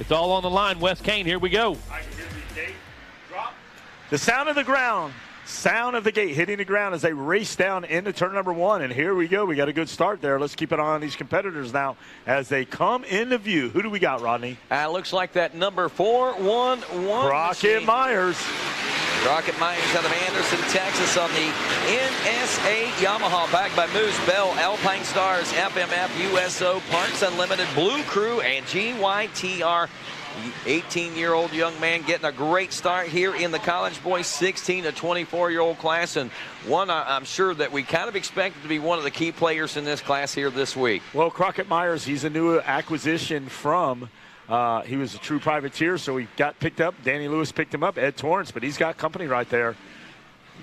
It's all on the line. Wes Kane, here we go. The sound of the ground. Sound of the gate hitting the ground as they race down into turn number 1. And here we go. We got a good start there. Let's keep an eye on these competitors now as they come into view. Who do we got, Rodney? Looks like that number 411. Crockett Myers. Crockett Myers out of Anderson, Texas on the NSA Yamaha, backed by Moose, Bell, Alpine Stars, FMF, USO, Parts Unlimited, Blue Crew, and GYTR. 18-year-old young man getting a great start here in the College Boys 16 to 24-year-old class, and one I'm sure that we kind of expected to be one of the key players in this class here this week. Well, Crockett Myers, he's a new acquisition from he was a true privateer, so he got picked up. Danny Lewis picked him up, Ed Torrance, but he's got company right there.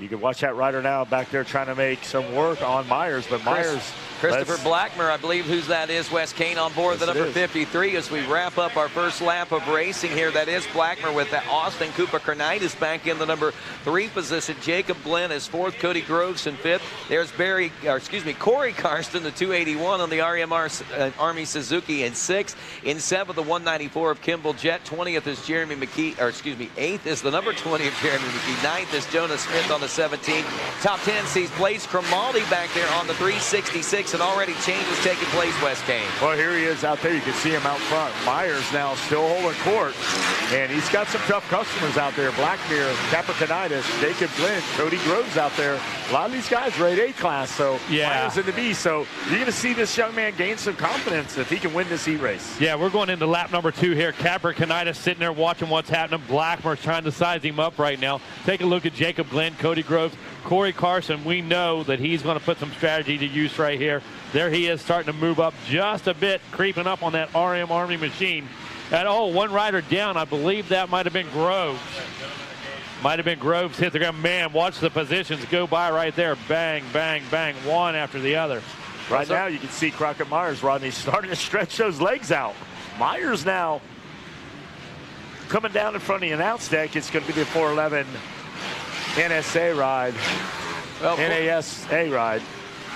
You can watch that rider now back there trying to make some work on Myers, but Myers. Christopher Blackmer, I believe whose that is. Wes Kane on board, the number 53, as we wrap up our first lap of racing here. That is Blackmer with that Austin Cooper Carnitis back in the number 3 position. Jacob Glenn is 4th. Cody Groves in 5th. There's Corey Karsten, the 281 on the Army Suzuki in 6th. In 7th, the 194 of Kimball Jett. 20th is Jeremy McKee, 8th is the number 20 of Jeremy McKee. 9th is Jonas Smith on the 17. Top 10 sees Blaze Cromaldi back there on the 366. And already changes taking place, Wes Kane. Well, here he is out there. You can see him out front. Myers now still holding court, and he's got some tough customers out there. Blackmere, Capricornitis, Jacob Glenn, Cody Groves out there. A lot of these guys rate A class, so Myers in the B. So you're going to see this young man gain some confidence if he can win this heat race. Yeah, we're going into lap number 2 here. Capricornitis sitting there watching what's happening. Blackmer's trying to size him up right now. Take a look at Jacob Glenn, Cody Groves, Corey Carson. We know that he's going to put some strategy to use right here. There he is, starting to move up just a bit, creeping up on that RM Army machine. And one rider down. I believe that might have been Groves. Might have been Groves hit the ground. Man, watch the positions go by right there. Bang, bang, bang, one after the other. Right now you can see Crockett Myers, Rodney, starting to stretch those legs out. Myers now coming down in front of the announce deck. It's going to be the 411 NSA ride, NASA ride.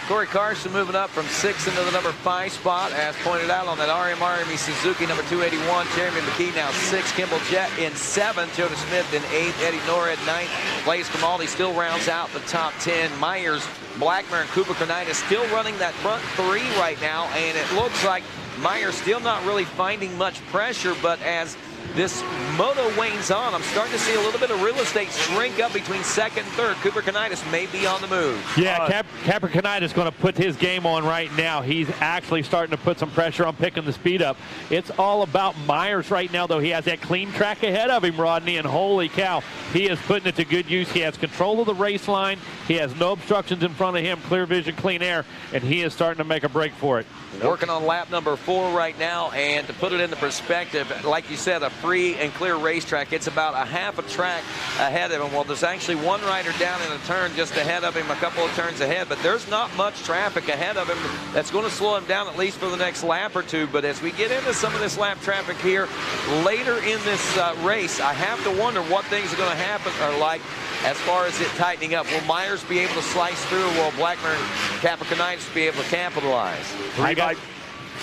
Corey Carson moving up from 6th into the number 5 spot, as pointed out on that RM Army Suzuki number 281. Jeremy McKee now 6th. Kimball Jett in 7th. Jonas Smith in 8th. Eddie Norred 9th. Blaze Grimaldi still rounds out the top 10. Myers, Blackmer, and Cooper Carnitis still running that front 3 right now, and it looks like Myers still not really finding much pressure, but as this moto wanes on, I'm starting to see a little bit of real estate shrink up between 2nd and 3rd. Cooper Carnitis may be on the move. Yeah, Capricornitis is going to put his game on right now. He's actually starting to put some pressure on picking the speed up. It's all about Myers right now, though. He has that clean track ahead of him, Rodney, and holy cow, he is putting it to good use. He has control of the race line. He has no obstructions in front of him, clear vision, clean air, and he is starting to make a break for it. Working on lap number 4 right now, and to put it into perspective, like you said, a free and clear racetrack. It's about a half a track ahead of him. Well, there's actually one rider down in a turn just ahead of him, a couple of turns ahead, but there's not much traffic ahead of him that's going to slow him down at least for the next lap or two. But as we get into some of this lap traffic here later in this race, I have to wonder what things are going to happen or like as far as it tightening up. Will Myers be able to slice through, or will Blackmer and Capricornitis be able to capitalize?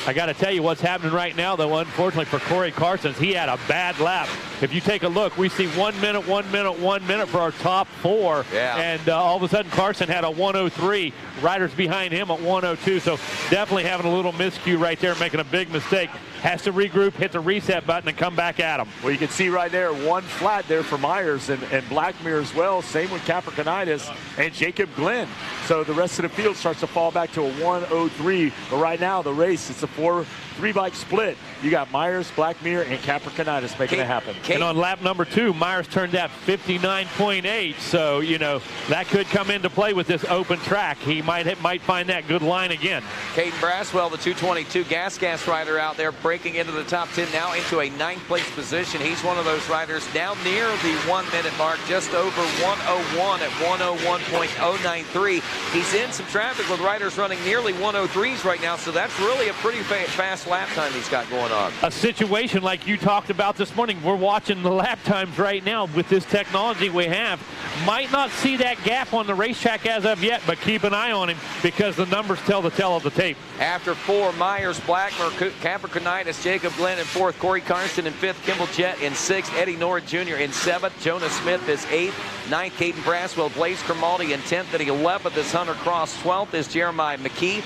I got to tell you what's happening right now, though, unfortunately for Corey Carson. He had a bad lap. If you take a look, we see 1 minute, 1 minute, 1 minute for our top 4. Yeah. And all of a sudden, Carson had a 103. Riders behind him at 102. So definitely having a little miscue right there, making a big mistake. Has to regroup, hit the reset button, and come back at him. Well, you can see right there, one flat there for Myers and Blackmere as well. Same with Capricornitis and Jacob Glenn. So the rest of the field starts to fall back to a 103. But right now, the race, it's a 3-bike split. You got Myers, Blackmere, and Capricornitis making it happen. And on lap number 2, Myers turned out 59.8. So, you know, that could come into play with this open track. He might find that good line again. Caden Braswell, the 222 gas rider out there, breaking into the top 10 now into a 9th place position. He's one of those riders down near the 1 minute mark, just over 101 at 101.093. He's in some traffic with riders running nearly 103s right now, so that's really a pretty fast lap time he's got going on. A situation like you talked about this morning. We're watching the lap times right now with this technology we have. Might not see that gap on the racetrack as of yet, but keep an eye eye on him because the numbers tell the tale of the tape. After 4, Myers, Blackmer, Capricornitis, Jacob Glenn in 4th, Corey Carson in 5th, Kimball Jett in 6th, Eddie Nord Jr. in 7th, Jonah Smith is 8th, 9th, Caden Braswell, Blaze Cromaldi in 10th, and 11th is Hunter Cross, 12th is Jeremiah McKee.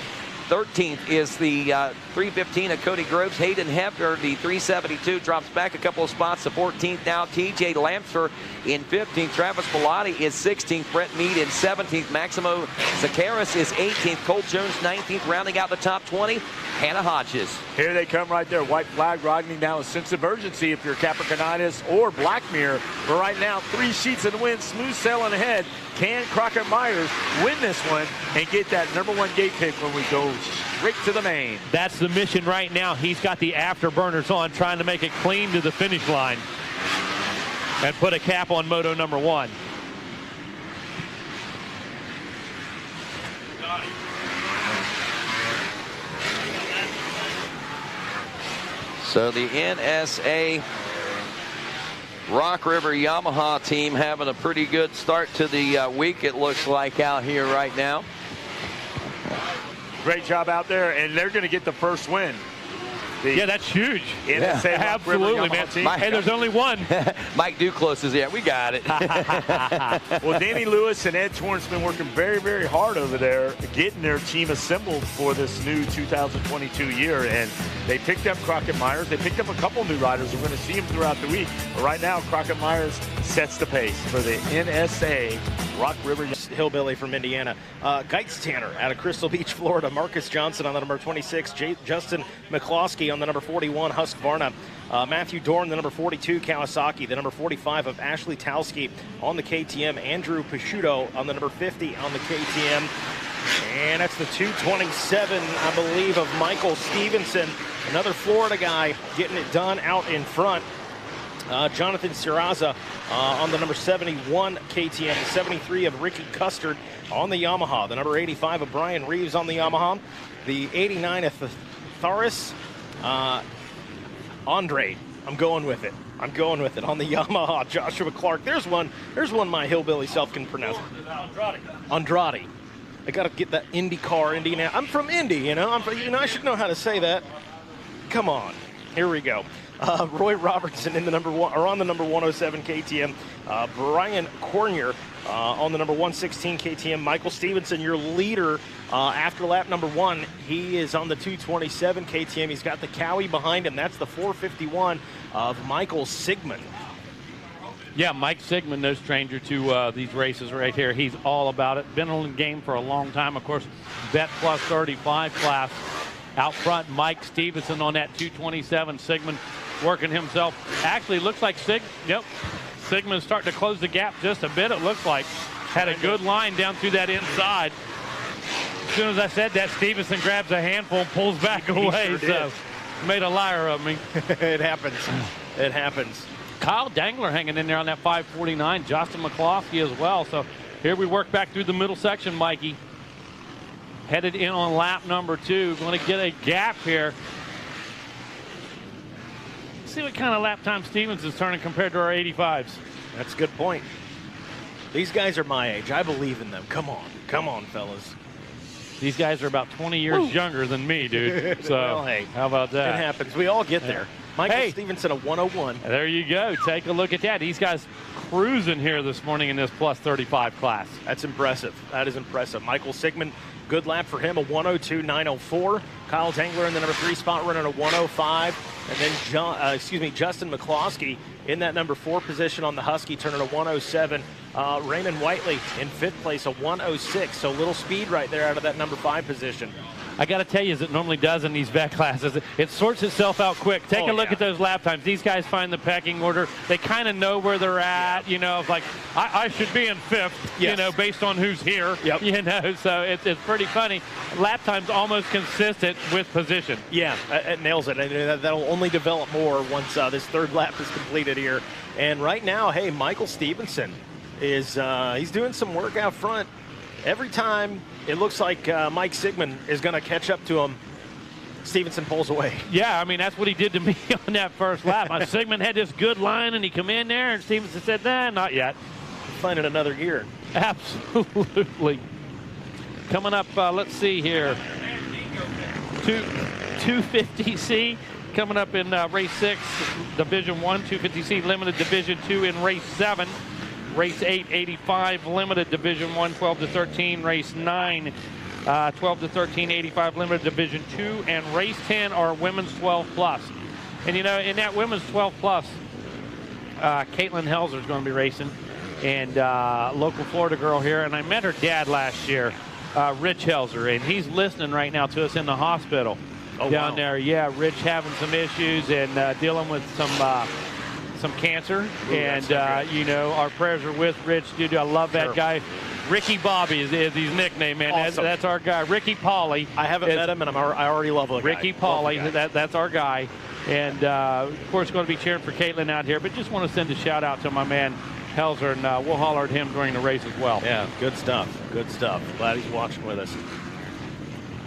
13th is the 315 of Cody Groves. Hayden Hefner, the 372, drops back a couple of spots to 14th now. TJ Lampfer in 15th. Travis Bellotti is 16th. Brett Mead in 17th. Maximo Carreras is 18th. Cole Jones 19th. Rounding out the top 20, Hannah Hodges. Here they come right there. White flag, Rodney. Now a sense of urgency if you're Capricornitis or Blackmere. But right now, 3 sheets in the wind, smooth sailing ahead. Can Crockett Myers win this one and get that #1 gate pick when we go straight to the main? That's the mission right now. He's got the afterburners on, trying to make it clean to the finish line and put a cap on moto #1. So the NSA Rock River Yamaha team having a pretty good start to the week, it looks like, out here right now. Great job out there, and they're going to get the first win. Yeah, that's huge. NSA Absolutely, man. Hey, there's only one. Mike Duclos is here. We got it. Well, Danny Lewis and Ed Torrance been working very, very hard over there, getting their team assembled for this new 2022 year. And they picked up Crockett Myers. They picked up a couple new riders. We're going to see them throughout the week. But right now, Crockett Myers sets the pace for the NSA Rock River. Hillbilly from Indiana. Geitz Tanner out of Crystal Beach, Florida. Marcus Johnson on the number 26. Justin McCloskey on the number 41, Husqvarna. Matthew Dorn, the number 42, Kawasaki. The number 45 of Ashley Talski on the KTM. Andrew Pisciuto on the number 50 on the KTM. And that's the 227, I believe, of Michael Stevenson. Another Florida guy getting it done out in front. Jonathan Siraza on the number 71 KTM, the 73 of Ricky Custard on the Yamaha, the number 85 of Brian Reeves on the Yamaha, the 89 of Tharis Andre. I'm going with it on the Yamaha. Joshua Clark. There's one my hillbilly self can pronounce. Andrade. I got to get that IndyCar, Indiana. I'm from Indy, you know. I should know how to say that. Come on. Here we go. Roy Robertson in the number 1, or on the number 107 KTM. Brian Cornier on the number 116 KTM. Michael Stevenson, your leader after lap number 1. He is on the 227 KTM. He's got the Cowie behind him. That's the 451 of Michael Sigmund. Yeah, Mike Sigmund, no stranger to these races right here. He's all about it. Been on the game for a long time. Of course, Bet Plus 35 class. Out front, Mike Stevenson on that 227. Sigmund working himself. Actually, looks like Sigmund's starting to close the gap just a bit, it looks like. Had a good line down through that inside. As soon as I said that, Stevenson grabs a handful and pulls back away. So made a liar of me. It happens. It happens. Kyle Dangler hanging in there on that 549. Justin McCloskey as well. So here we work back through the middle section, Mikey. Headed in on lap number 2. Going to get a gap here. See what kind of lap time Stevens is turning compared to our 85s. That's a good point. These guys are my age. I believe in them. Come on, fellas. These guys are about 20 years younger than me, dude. So well, hey, how about that? It happens. We all get there. Michael Stevenson, a 101. There you go. Take a look at that. These guys cruising here this morning in this plus 35 class. That's impressive. That is impressive. Michael Sigmund, good lap for him, a 102.904. Kyle Dangler in the number 3 spot running a 105. And then Justin McCloskey in that number 4 position on the Husky, turning a 107. Raymond Whiteley in 5th place, a 106. So little speed right there out of that number 5 position. I got to tell you, as it normally does in these vet classes, it sorts itself out quick. Take a look at those lap times. These guys find the pecking order. They kind of know where they're at. You know, like I should be in 5th. You know, based on who's here. You know, so it's pretty funny. Lap times almost consistent with position. Yeah, it nails it. And that'll only develop more once this 3rd lap is completed here. And right now, hey, Michael Stevenson is he's doing some work out front. Every time it looks like Mike Sigmund is going to catch up to him, Stevenson pulls away. Yeah, I mean, that's what he did to me on that first lap. Sigmund had this good line, and he come in there, and Stevenson said, nah, not yet. Finding another gear. Absolutely. Coming up, let's see here. 250C coming up in race 6, Division 1, 250C Limited Division 2 in race 7. Race 8, 85 Limited Division 1, 12 to 13. Race 9, 12 to 13, 85 Limited Division 2. And race 10 are women's 12 plus. And you know, in that women's 12 plus, Caitlin Helzer is going to be racing, and local Florida girl here. And I met her dad last year, Rich Helzer, and he's listening right now to us in the hospital down there. Yeah, Rich having some issues and dealing with some cancer. Ooh, and you know, our prayers are with Rich. Dude, I love that guy. Ricky Bobby is his nickname, man. Awesome. That's our guy. Ricky Pauly. I haven't met him, and I already love the guy. Ricky Pauly, that's our guy. And, of course, going to be cheering for Caitlin out here. But just want to send a shout-out to my man, Helzer, and we'll holler at him during the race as well. Yeah, good stuff. Good stuff. Glad he's watching with us.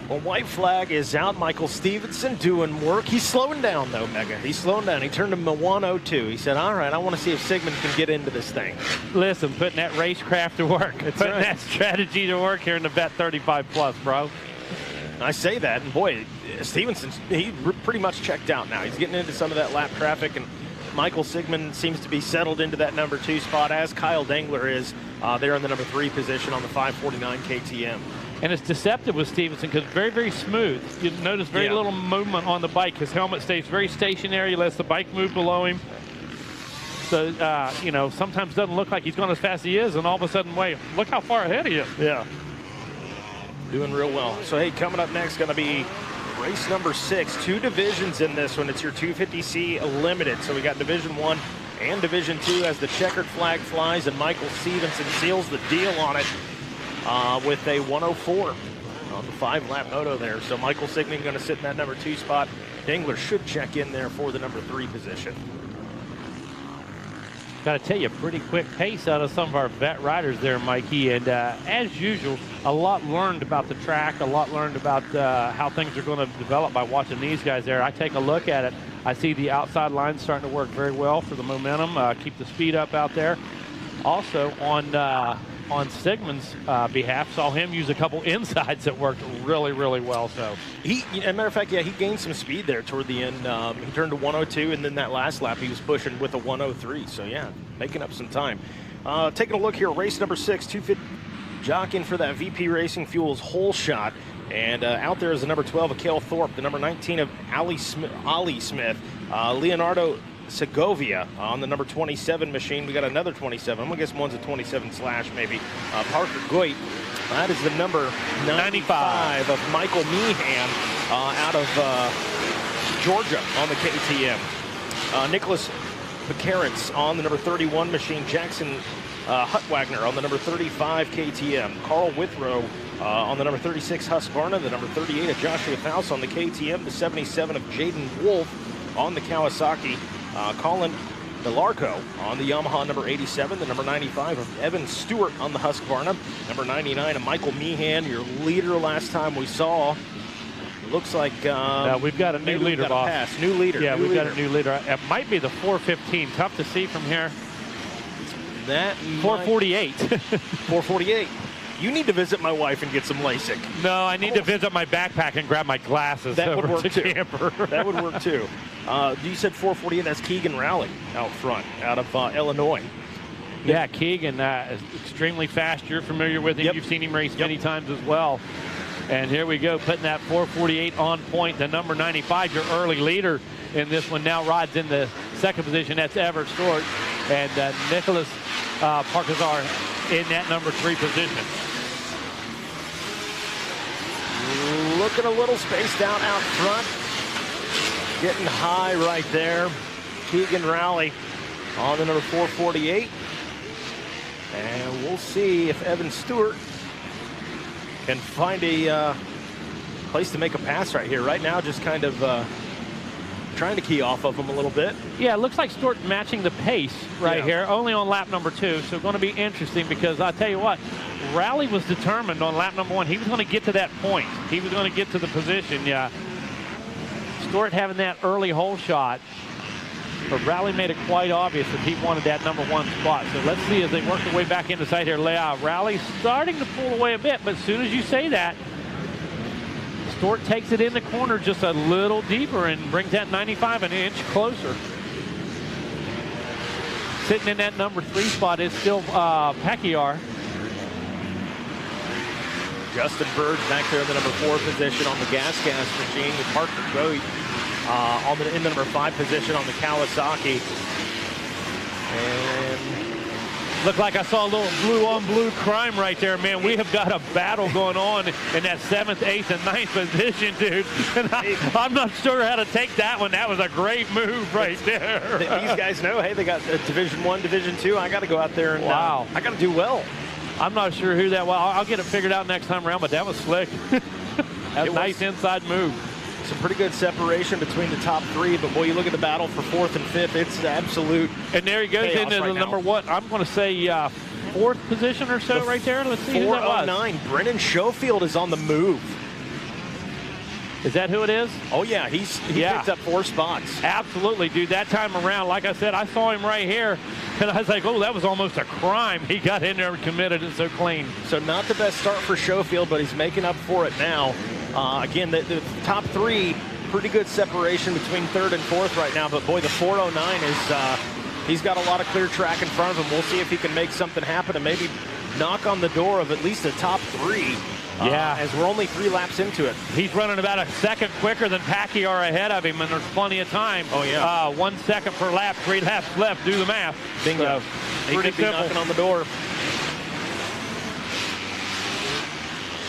Well, white flag is out. Michael Stevenson doing work. He's slowing down, though, Mega. He's slowing down. He turned him to 102. He said, all right, I want to see if Sigmund can get into this thing. Listen, putting that racecraft to work. Putting that strategy to work here in the Vet 35 Plus, bro. I say that, and boy, Stevenson, he pretty much checked out now. He's getting into some of that lap traffic, and Michael Sigmund seems to be settled into that number 2 spot, as Kyle Dangler is there in the number 3 position on the 549 KTM. And it's deceptive with Stevenson because very, very smooth. You notice very little movement on the bike. His helmet stays very stationary, lets the bike move below him. So, you know, sometimes doesn't look like he's going as fast as he is, and all of a sudden, wait, look how far ahead he is. Yeah. Doing real well. So, hey, coming up next going to be race number 6. 2 divisions in this one. It's your 250C Limited. So we got Division 1 and Division 2 as the checkered flag flies, and Michael Stevenson seals the deal on it with a 104 on the 5-lap moto there. So Michael Sigmund going to sit in that number 2 spot. Dangler should check in there for the number 3 position. Got to tell you, pretty quick pace out of some of our vet riders there, Mikey. And as usual, a lot learned about the track, a lot learned about how things are going to develop by watching these guys there. I take a look at it. I see the outside line starting to work very well for the momentum, keep the speed up out there. Also, on Sigmund's behalf, saw him use a couple insides that worked really, really well. So as a matter of fact, yeah, he gained some speed there toward the end. He turned to 102, and then that last lap he was pushing with a 103. So yeah, making up some time. Taking a look here, race number 6, 250, jockeying for that VP Racing Fuels whole shot. And out there is the number 12 of Cale Thorpe, the number 19 of Ollie Smith, Leonardo Segovia on the number 27 machine. We got another 27. I'm going to guess one's a 27 slash maybe. Parker Goit. That is the number 95 of Michael Meehan out of Georgia on the KTM. Nicholas Pekarance on the number 31 machine. Jackson Hutwagner on the number 35 KTM. Carl Withrow on the number 36 Husqvarna. The number 38 of Joshua Faust on the KTM. The 77 of Jaden Wolf on the Kawasaki. Colin DeLarco on the Yamaha number 87, the number 95 of Evan Stewart on the Husqvarna, number 99 of Michael Meehan, your leader last time we saw. Looks like we've got a new leader, boss. New leader. Yeah, we've got a new leader. It might be the 415. Tough to see from here. That 448. 448. You need to visit my wife and get some LASIK. No, I need to visit my backpack and grab my glasses. That would work too. Camper. That would work too. You said 448. That's Keegan Rowley out front, out of Illinois. Yeah, Keegan is extremely fast. You're familiar with him. Yep. You've seen him race many times as well. And here we go, putting that 448 on point. The number 95, your early leader in this one, now rides in the second position. That's Everett Stewart. And Nicholas Parkazar in that number 3 position. Looking a little spaced out front. Getting high right there. Keegan Rowley on the number 448. And we'll see if Evan Stewart can find a place to make a pass right here. Right now, just kind of trying to key off of him a little bit. Yeah, it looks like Stewart matching the pace right here, only on lap number 2. So going to be interesting because I tell you what, Rowley was determined on lap number 1. He was going to get to that point. He was going to get to the position. Yeah. Stewart having that early hole shot but Rowley made it quite obvious that he wanted that number 1 spot. So let's see as they work their way back into sight here. Rowley starting to pull away a bit, but as soon as you say that, Stewart takes it in the corner just a little deeper and brings that 95 an inch closer. Sitting in that number 3 spot is still Pacquiao. Justin Burge back there in the number 4 position on the gas machine with Parker Goit in the number 5 position on the Kawasaki. And looked like I saw a little blue-on-blue crime right there, man. We have got a battle going on in that 7th, 8th, and 9th position, dude. And I'm not sure how to take that one. That was a great move right there. These guys know, hey, they got Division 1, Division 2. I got to go out there and wow. I got to do well. I'm not sure who that was. I'll get it figured out next time around, but that was slick. That's a nice inside move. Some pretty good separation between the top 3, but boy, you look at the battle for 4th and 5th, it's absolute. And there he goes into the number what? I'm going to say 4th position or so right there. Let's see who that was. 409. Brennan Schofield is on the move. Is that who it is? Oh, yeah. He picked up 4 spots. Absolutely, dude. That time around, like I said, I saw him right here, and I was like, oh, that was almost a crime. He got in there and committed it so clean. So not the best start for Schofield, but he's making up for it now. Again, the top 3, pretty good separation between 3rd and 4th right now, but boy, the 409 is, he's got a lot of clear track in front of him. We'll see if he can make something happen and maybe knock on the door of at least the top 3. As we're only 3 laps into it. He's running about a second quicker than Pacquiao ahead of him, and there's plenty of time. Oh, yeah. 1 second per lap, 3 laps left. Do the math. Bingo. So, he could be knocking on the door.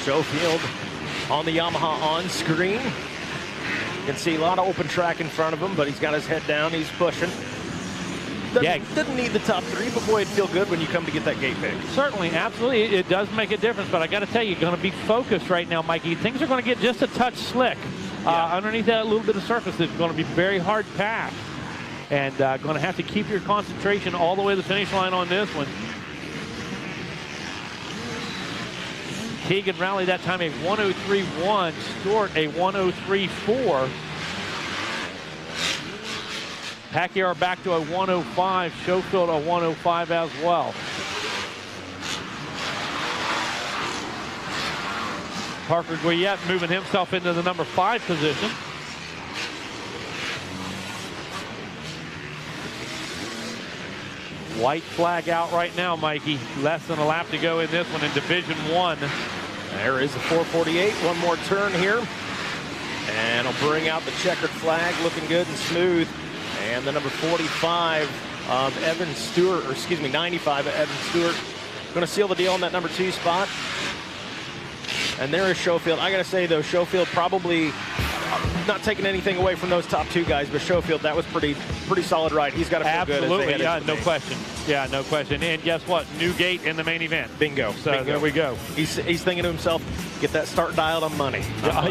Schofield on the Yamaha on screen. You can see a lot of open track in front of him, but he's got his head down. He's pushing. Didn't need the top 3, but boy, it'd feel good when you come to get that gate pick. Certainly, absolutely. It does make a difference, but I got to tell you, you're going to be focused right now, Mikey. Things are going to get just a touch slick. Underneath that little bit of surface, it's going to be very hard path. And going to have to keep your concentration all the way to the finish line on this one. Keegan Rowley that time a 103.1, Stewart a 103.4. Pacquiao back to a 105, Schofield a 105 as well. Parker Goyette moving himself into the number 5 position. White flag out right now, Mikey. Less than a lap to go in this one in Division 1. There is the 448, one more turn here. And I'll bring out the checkered flag, looking good and smooth. And the number 45 of Evan Stewart, or excuse me, 95 of Evan Stewart, going to seal the deal on that number 2 spot. And there is Schofield. I got to say, though, Schofield probably not taking anything away from those top 2 guys, but Schofield, that was pretty solid ride. He's got to feel good. Absolutely, yeah, no question. Yeah, no question. And guess what? New gate in the main event. Bingo. So Bingo. there we go. He's thinking to himself, get that start dialed on money.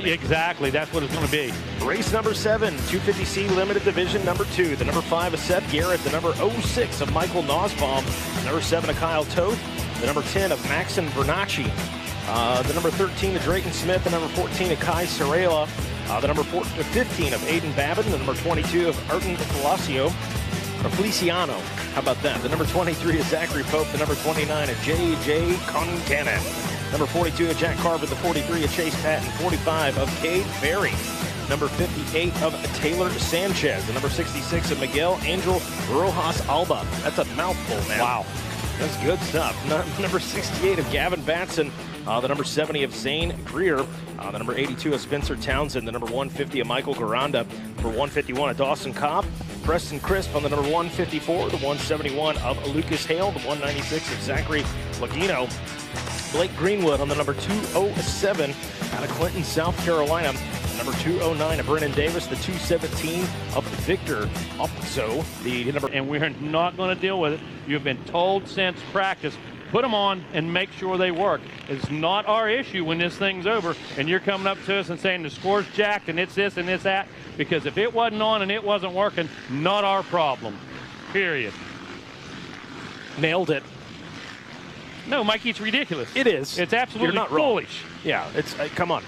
Exactly. That's what it's going to be. Race number 7, 250C Limited Division number 2. The number 5 of Seth Garrett. The number 06 of Michael Nosbaum. The number 7 of Kyle Toth. The number 10 of Maxon Bernacci. The number 13 of Drayton Smith. The number 14 of Kai Sarela. The number 15 of Aiden Babin. The number 22 of Arden Feliciano. How about that? The number 23 of Zachary Pope. The number 29 of J.J. Concanon. Number 42 of Jack Carver. The 43 of Chase Patton. 45 of Cade Berry. Number 58 of Taylor Sanchez. The number 66 of Miguel Angel Rojas Alba. That's a mouthful, man. Wow. That's good stuff. Number 68 of Gavin Batson. The number 70 of Zane Greer. The number 82 of Spencer Townsend. The number 150 of Michael Garanda. Number 151 of Dawson Cobb. Preston Crisp on the number 154. The 171 of Lucas Hale. The 196 of Zachary Lagino. Blake Greenwood on the number 207 out of Clinton, South Carolina. Number 209 of Brennan Davis. The 217 of Victor Opso. The number. And we're not going to deal with it. You've been told since practice, put them on and make sure they work. It's not our issue when this thing's over and you're coming up to us and saying the score's jacked and it's this and it's that. Because if it wasn't on and it wasn't working, not our problem. Period. Nailed it. No, Mikey, it's ridiculous. It is. It's absolutely You're not foolish. Wrong. Yeah, it's come on.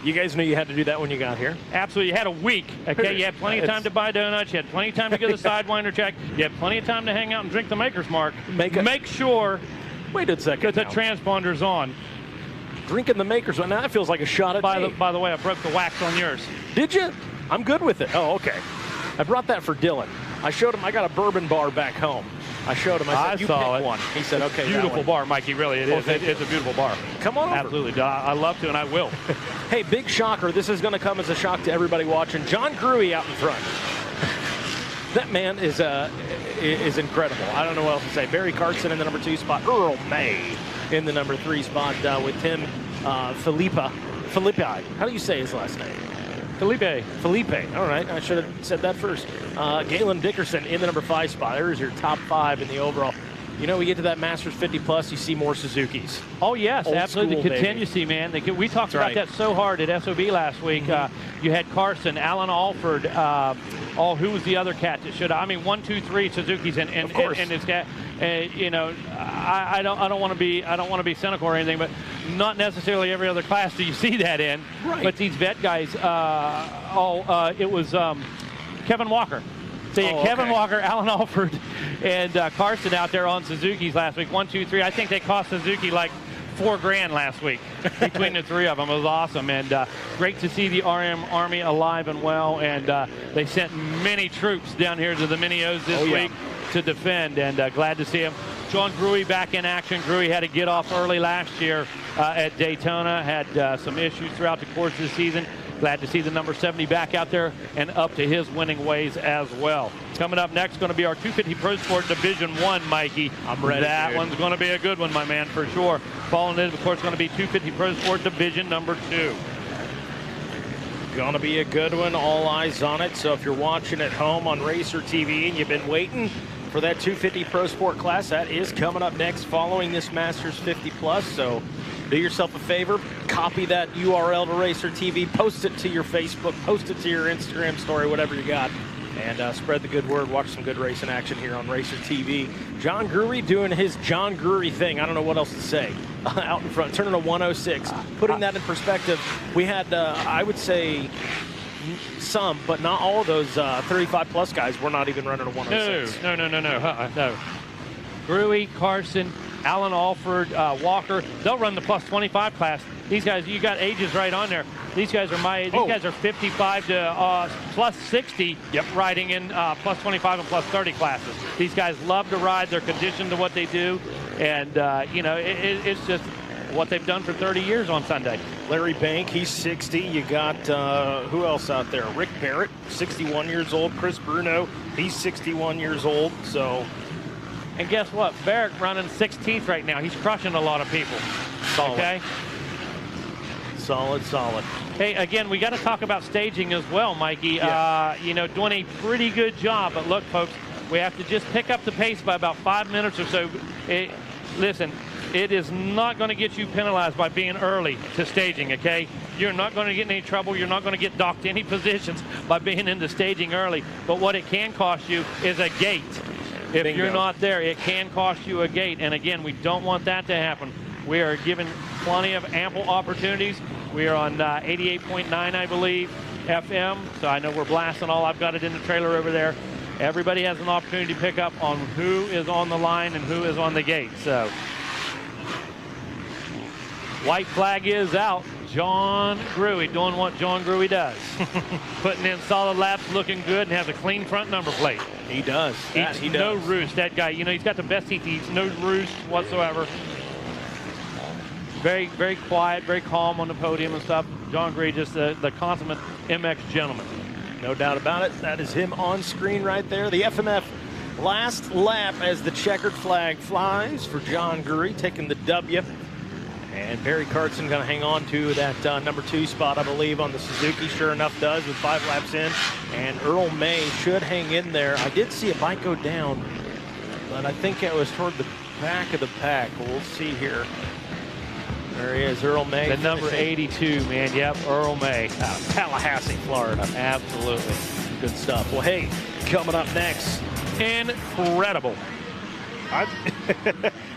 You guys knew you had to do that when you got here? Absolutely. You had a week. Okay, you had plenty of time to buy donuts. You had plenty of time to get the Sidewinder check. You had plenty of time to hang out and drink the Maker's Mark. Make sure. Wait a second. That the transponder's on. Drinking the Maker's Mark. Now that feels like a shot at me. By the way, I broke the wax on yours. Did you? I'm good with it. Oh, okay. I brought that for Dylan. I showed him I got a bourbon bar back home. I showed him. I said, you pick one. He said, okay. Beautiful bar, Mikey. Really, it is. It's a beautiful bar. Come on over. Absolutely. I love to, and I will. Hey, big shocker. This is going to come as a shock to everybody watching. John Gruey out in front. That man is incredible. I don't know what else to say. Barry Carson in the number 2 spot. Earl May in the number 3 spot with Tim Felipe. How do you say his last name? Felipe. All right. I should have said that first. Galen Dickerson in the number 5 spot. There's your top 5 in the overall. You know, we get to that Masters 50 plus, you see more Suzukis. Oh, yes, Old absolutely. school, Continue to see, man. We talked about that so hard at SOB last week. You had Carson, Alan Alford, who was the other cat that should? 1, 2, 3 Suzukis in his cat. You know, I don't want to be cynical or anything, but not necessarily every other class do you see that in. Right. But these vet guys, it was Kevin Walker. So you had Kevin Walker, Alan Alford, and Carson out there on Suzuki's last week. 1, 2, 3. I think they cost Suzuki like $4,000 last week between the 3 of them. It was awesome, and great to see the RM Army alive and well. And they sent many troops down here to the Mini-O's this week to defend, and glad to see him. John Gruey back in action. Gruey had to get off early last year at Daytona. Had some issues throughout the course of the season. Glad to see the number 70 back out there and up to his winning ways as well. Coming up next, going to be our 250 Pro Sport Division 1, Mikey. I'm ready. That one's going to be a good one, my man, for sure. Following it, of course, going to be 250 Pro Sport Division number 2. Going to be a good one. All eyes on it. So if you're watching at home on Racer TV and you've been waiting for that 250 Pro Sport class, that is coming up next following this Masters 50 plus. So do yourself a favor, copy that URL to Racer TV, post it to your Facebook, post it to your Instagram story, whatever you got, and spread the good word. Watch some good racing action here on Racer TV. John Gruey doing his John Gruey thing. I don't know what else to say. Out in front, turning a 106. Putting that in perspective, we had, I would say, some, but not all of those 35-plus guys were not even running a 106. No. Gruey, Carson, Alan Alford, Walker, they'll run the plus 25 class. These guys, you got ages right on there. These guys are my age. These guys are 55 to plus 60, riding in plus 25 and plus 30 classes. These guys love to ride. They're conditioned to what they do. And, it's just what they've done for 30 years on Sunday. Larry Bank, he's 60. You got, who else out there? Rick Barrett, 61 years old. Chris Bruno, he's 61 years old. So... And guess what? Barrett running 16th right now. He's crushing a lot of people. Solid. Okay? Solid. Hey, again, we got to talk about staging as well, Mikey. Yeah. Doing a pretty good job. But look, folks, we have to just pick up the pace by about 5 minutes or so. Listen, it is not going to get you penalized by being early to staging, okay? You're not going to get in any trouble. You're not going to get docked any positions by being into staging early. But what it can cost you is a gate. If Bingo. you're not there, it can cost you a gate. And again, we don't want that to happen. We are given plenty of ample opportunities. We are on 88.9, I believe, FM. So I know we're blasting all. I've got it in the trailer over there. Everybody has an opportunity to pick up on who is on the line and who is on the gate. So white flag is out. John Gruey doing what John Gruey does. Putting in solid laps, looking good, and has a clean front number plate. He does. He no roost, that guy. He's got the best teeth. He eats no roost whatsoever. Very, very quiet, very calm on the podium and stuff. John Gruey, just the consummate MX gentleman. No doubt about it. That is him on screen right there. The FMF last lap as the checkered flag flies for John Gruey, taking the W. And Barry Carson going to hang on to that number 2 spot, I believe, on the Suzuki. Sure enough does with 5 laps in. And Earl May should hang in there. I did see a bike go down, but I think it was toward the back of the pack. We'll see here. There he is, Earl May. The number 82, man. Yep, Earl May. Out of Tallahassee, Florida. Absolutely. Good stuff. Well, hey, coming up next. Incredible.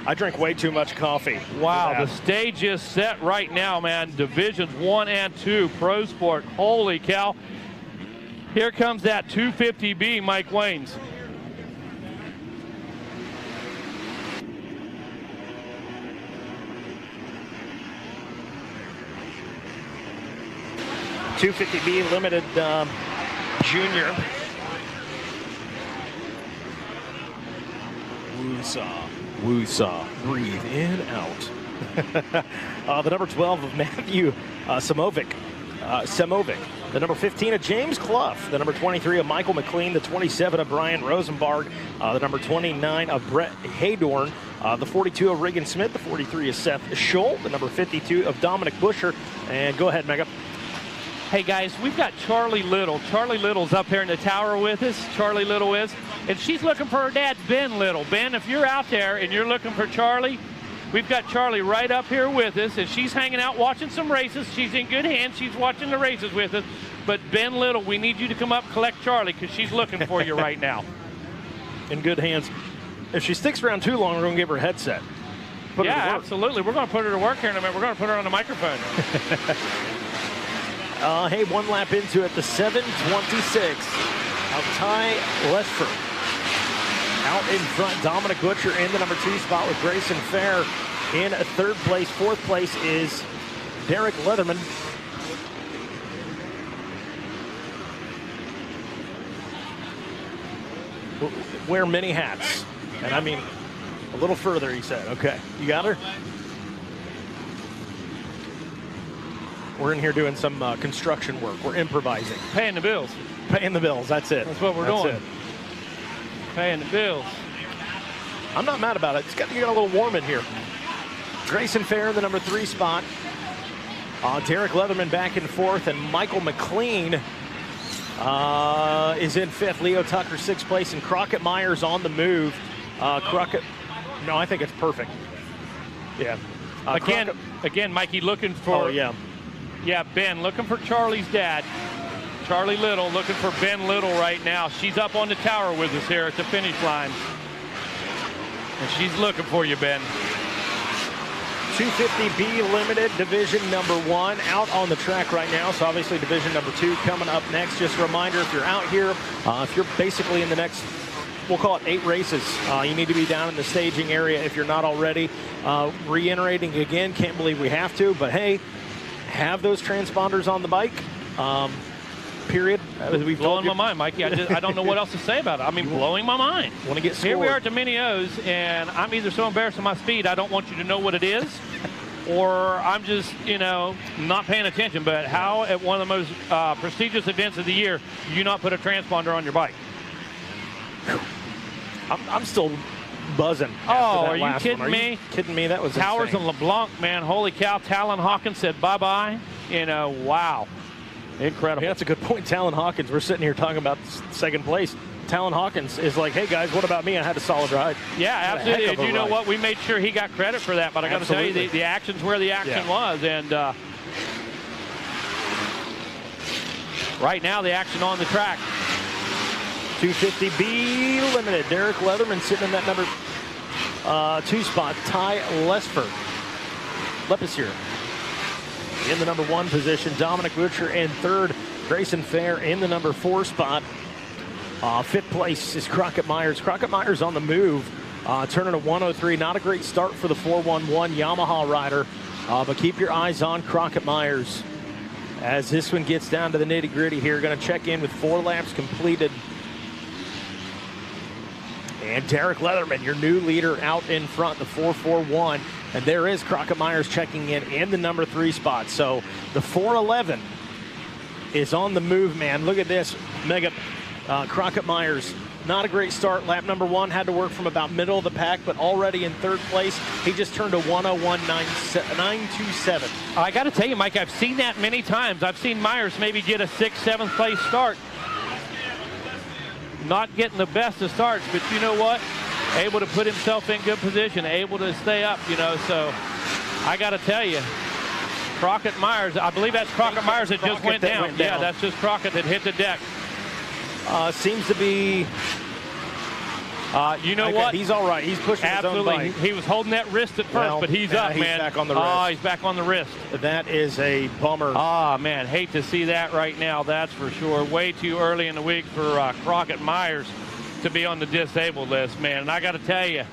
I drink way too much coffee. Wow, the stage is set right now, man. Divisions 1 and 2, Pro Sport. Holy cow. Here comes that 250B, Mike Waynes. $250B limited junior. Woo-saw, breathe in, out. The number 12 of Matthew Semovic. The number 15 of James Clough. The number 23 of Michael McLean. The 27 of Brian Rosenberg. The number 29 of Brett Haydorn. The 42 of Regan Smith. The 43 of Seth Scholl. The number 52 of Dominic Busher. And go ahead, Mega. Hey guys, we've got Charlie Little. Charlie Little's up here in the tower with us. Charlie Little is. And she's looking for her dad, Ben Little. Ben, if you're out there and you're looking for Charlie, we've got Charlie right up here with us, and she's hanging out watching some races. She's in good hands. She's watching the races with us. But Ben Little, we need you to come up and collect Charlie because she's looking for you right now. In good hands. If she sticks around too long, we're going to give her a headset. Yeah, absolutely. We're going to put her to work here in a minute. We're going to put her on the microphone. Hey, one lap into it, the 7:26 of Ty Lesford. Out in front, Dominic Butcher in the number 2 spot with Grayson Fair in 3rd place. 4th place is Derek Leatherman. Wear many hats. And I mean, a little further, he said. Okay, you got her? We're in here doing some construction work. We're improvising. Paying the bills. Paying the bills, that's it. That's what we're doing. It. Paying the bills. I'm not mad about it. It's got to get a little warm in here. Grayson Fair in the number 3 spot. Derek Leatherman back and forth, and Michael McLean is in 5th. Leo Tucker 6th place, and Crockett Myers on the move. No, I think it's perfect. Yeah. Again, Mikey looking for. Oh, yeah. Yeah, Ben looking for Charlie's dad. Charlie Little looking for Ben Little right now. She's up on the tower with us here at the finish line. And she's looking for you, Ben. 250B limited, division number 1, out on the track right now. So obviously division number 2 coming up next. Just a reminder, if you're out here, if you're basically in the next, we'll call it 8 races, you need to be down in the staging area if you're not already. Reiterating again, can't believe we have to, but hey, have those transponders on the bike. Period. We've blowing my mind, Mikey. I don't know what else to say about it. I mean, blowing my mind. Want to get scored. Here we are at the Mini O's, and I'm either so embarrassed with my speed, I don't want you to know what it is, or I'm just, not paying attention. But how at one of the most prestigious events of the year, do you not put a transponder on your bike? I'm still buzzing. Oh, are you kidding me? You kidding me? That was Towers insane. and LeBlanc, man. Holy cow. Talon Hawkins said bye-bye. Wow. Incredible. Yeah, that's a good point. Talon Hawkins, we're sitting here talking about 2nd place. Talon Hawkins is like, hey, guys, what about me? I had a solid ride. Yeah, absolutely. And you know what? We made sure he got credit for that. But I got to tell you, the action's where the action was. And right now, the action on the track. 250B limited. Derek Leatherman sitting in that number 2 spot. Ty Lesford. Lepisier in the number 1 position. Dominic Butcher in 3rd. Grayson Fair in the number 4 spot. 5th place is Crockett Myers. Crockett Myers on the move, turning a 103. Not a great start for the 411 Yamaha rider, but keep your eyes on Crockett Myers as this one gets down to the nitty-gritty here. Going to check in with 4 laps completed. And Derek Leatherman, your new leader, out in front, the 441. And there is Crockett Myers checking in the number 3 spot. So the 411 is on the move, man. Look at this. Mega Crockett Myers, not a great start. Lap number 1 had to work from about middle of the pack, but already in 3rd place. He just turned a 101.927. I got to tell you, Mike, I've seen that many times. I've seen Myers maybe get a 6th, 7th place start. Not getting the best of starts, but you know what? Able to put himself in good position, able to stay up, so I got to tell you, Crockett Myers, I believe that's Crockett Myers that just went down. Yeah, that's just Crockett that hit the deck. Seems to be You know what? He's all right. He's pushing Absolutely. his own bike. He was holding that wrist at first, but he's up, he's man. Back on the wrist. Oh, he's back on the wrist. That is a bummer. Man, hate to see that right now, that's for sure. Way too early in the week for Crockett Myers to be on the disabled list, man. And I got to tell you,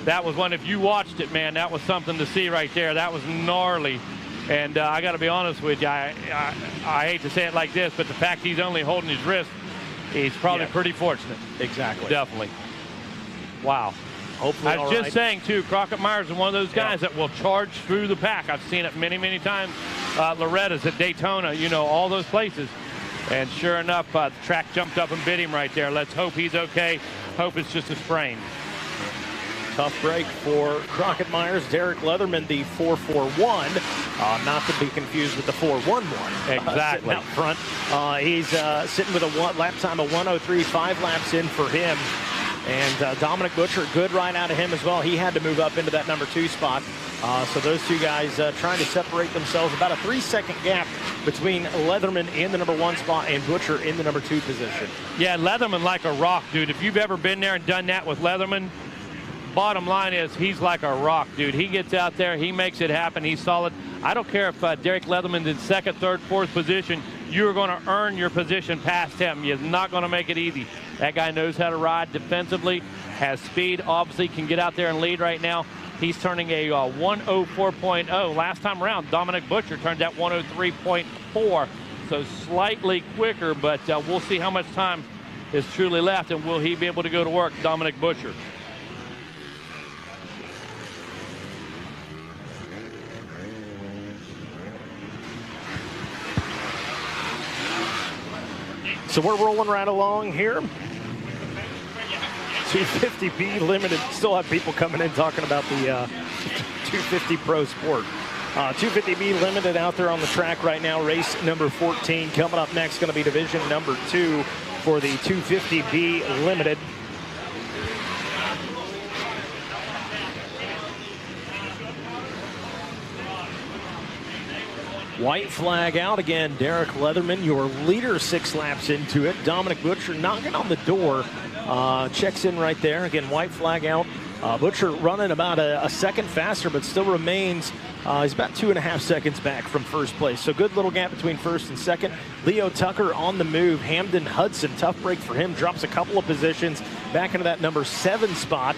that was one, if you watched it, man, that was something to see right there. That was gnarly. And I got to be honest with you, I hate to say it like this, but the fact he's only holding his wrist, he's probably pretty fortunate. Exactly. Definitely. Wow. Hopefully, I was just saying, too, Crockett Myers is one of those guys that will charge through the pack. I've seen it many, many times. Loretta's at Daytona, you know, all those places. And sure enough, the track jumped up and bit him right there. Let's hope he's okay. Hope it's just a sprain. Tough break for Crockett Myers. Derek Leatherman, the 441, not to be confused with the 411. Exactly. Out front. He's sitting with a lap time of 1:03, 5 laps in for him. And Dominic Butcher, good ride out of him as well. He had to move up into that number 2 spot. So those two guys trying to separate themselves. About a 3-second gap between Leatherman in the number 1 spot and Butcher in the number 2 position. Yeah, Leatherman like a rock, dude. If you've ever been there and done that with Leatherman, bottom line is he's like a rock, dude. He gets out there, he makes it happen, he's solid. I don't care if Derek Leatherman's in 2nd, 3rd, 4th position, you're going to earn your position past him. You're not going to make it easy. That guy knows how to ride defensively, has speed, obviously can get out there and lead right now. He's turning a 104.0. Last time around, Dominic Butcher turned that 103.4, so slightly quicker, but we'll see how much time is truly left, and will he be able to go to work, Dominic Butcher. So we're rolling right along here. 250B Limited. Still have people coming in talking about the 250 Pro Sport. 250B Limited out there on the track right now. Race number 14. Coming up next, going to be division number 2 for the 250B Limited. White flag out again. Derek Leatherman, your leader, 6 laps into it. Dominic Butcher knocking on the door. Checks in right there. Again, white flag out. Butcher running about a second faster, but still remains. He's about 2.5 seconds back from first place. So good little gap between first and second. Leo Tucker on the move. Hamden Hudson, tough break for him. Drops a couple of positions back into that number 7 spot.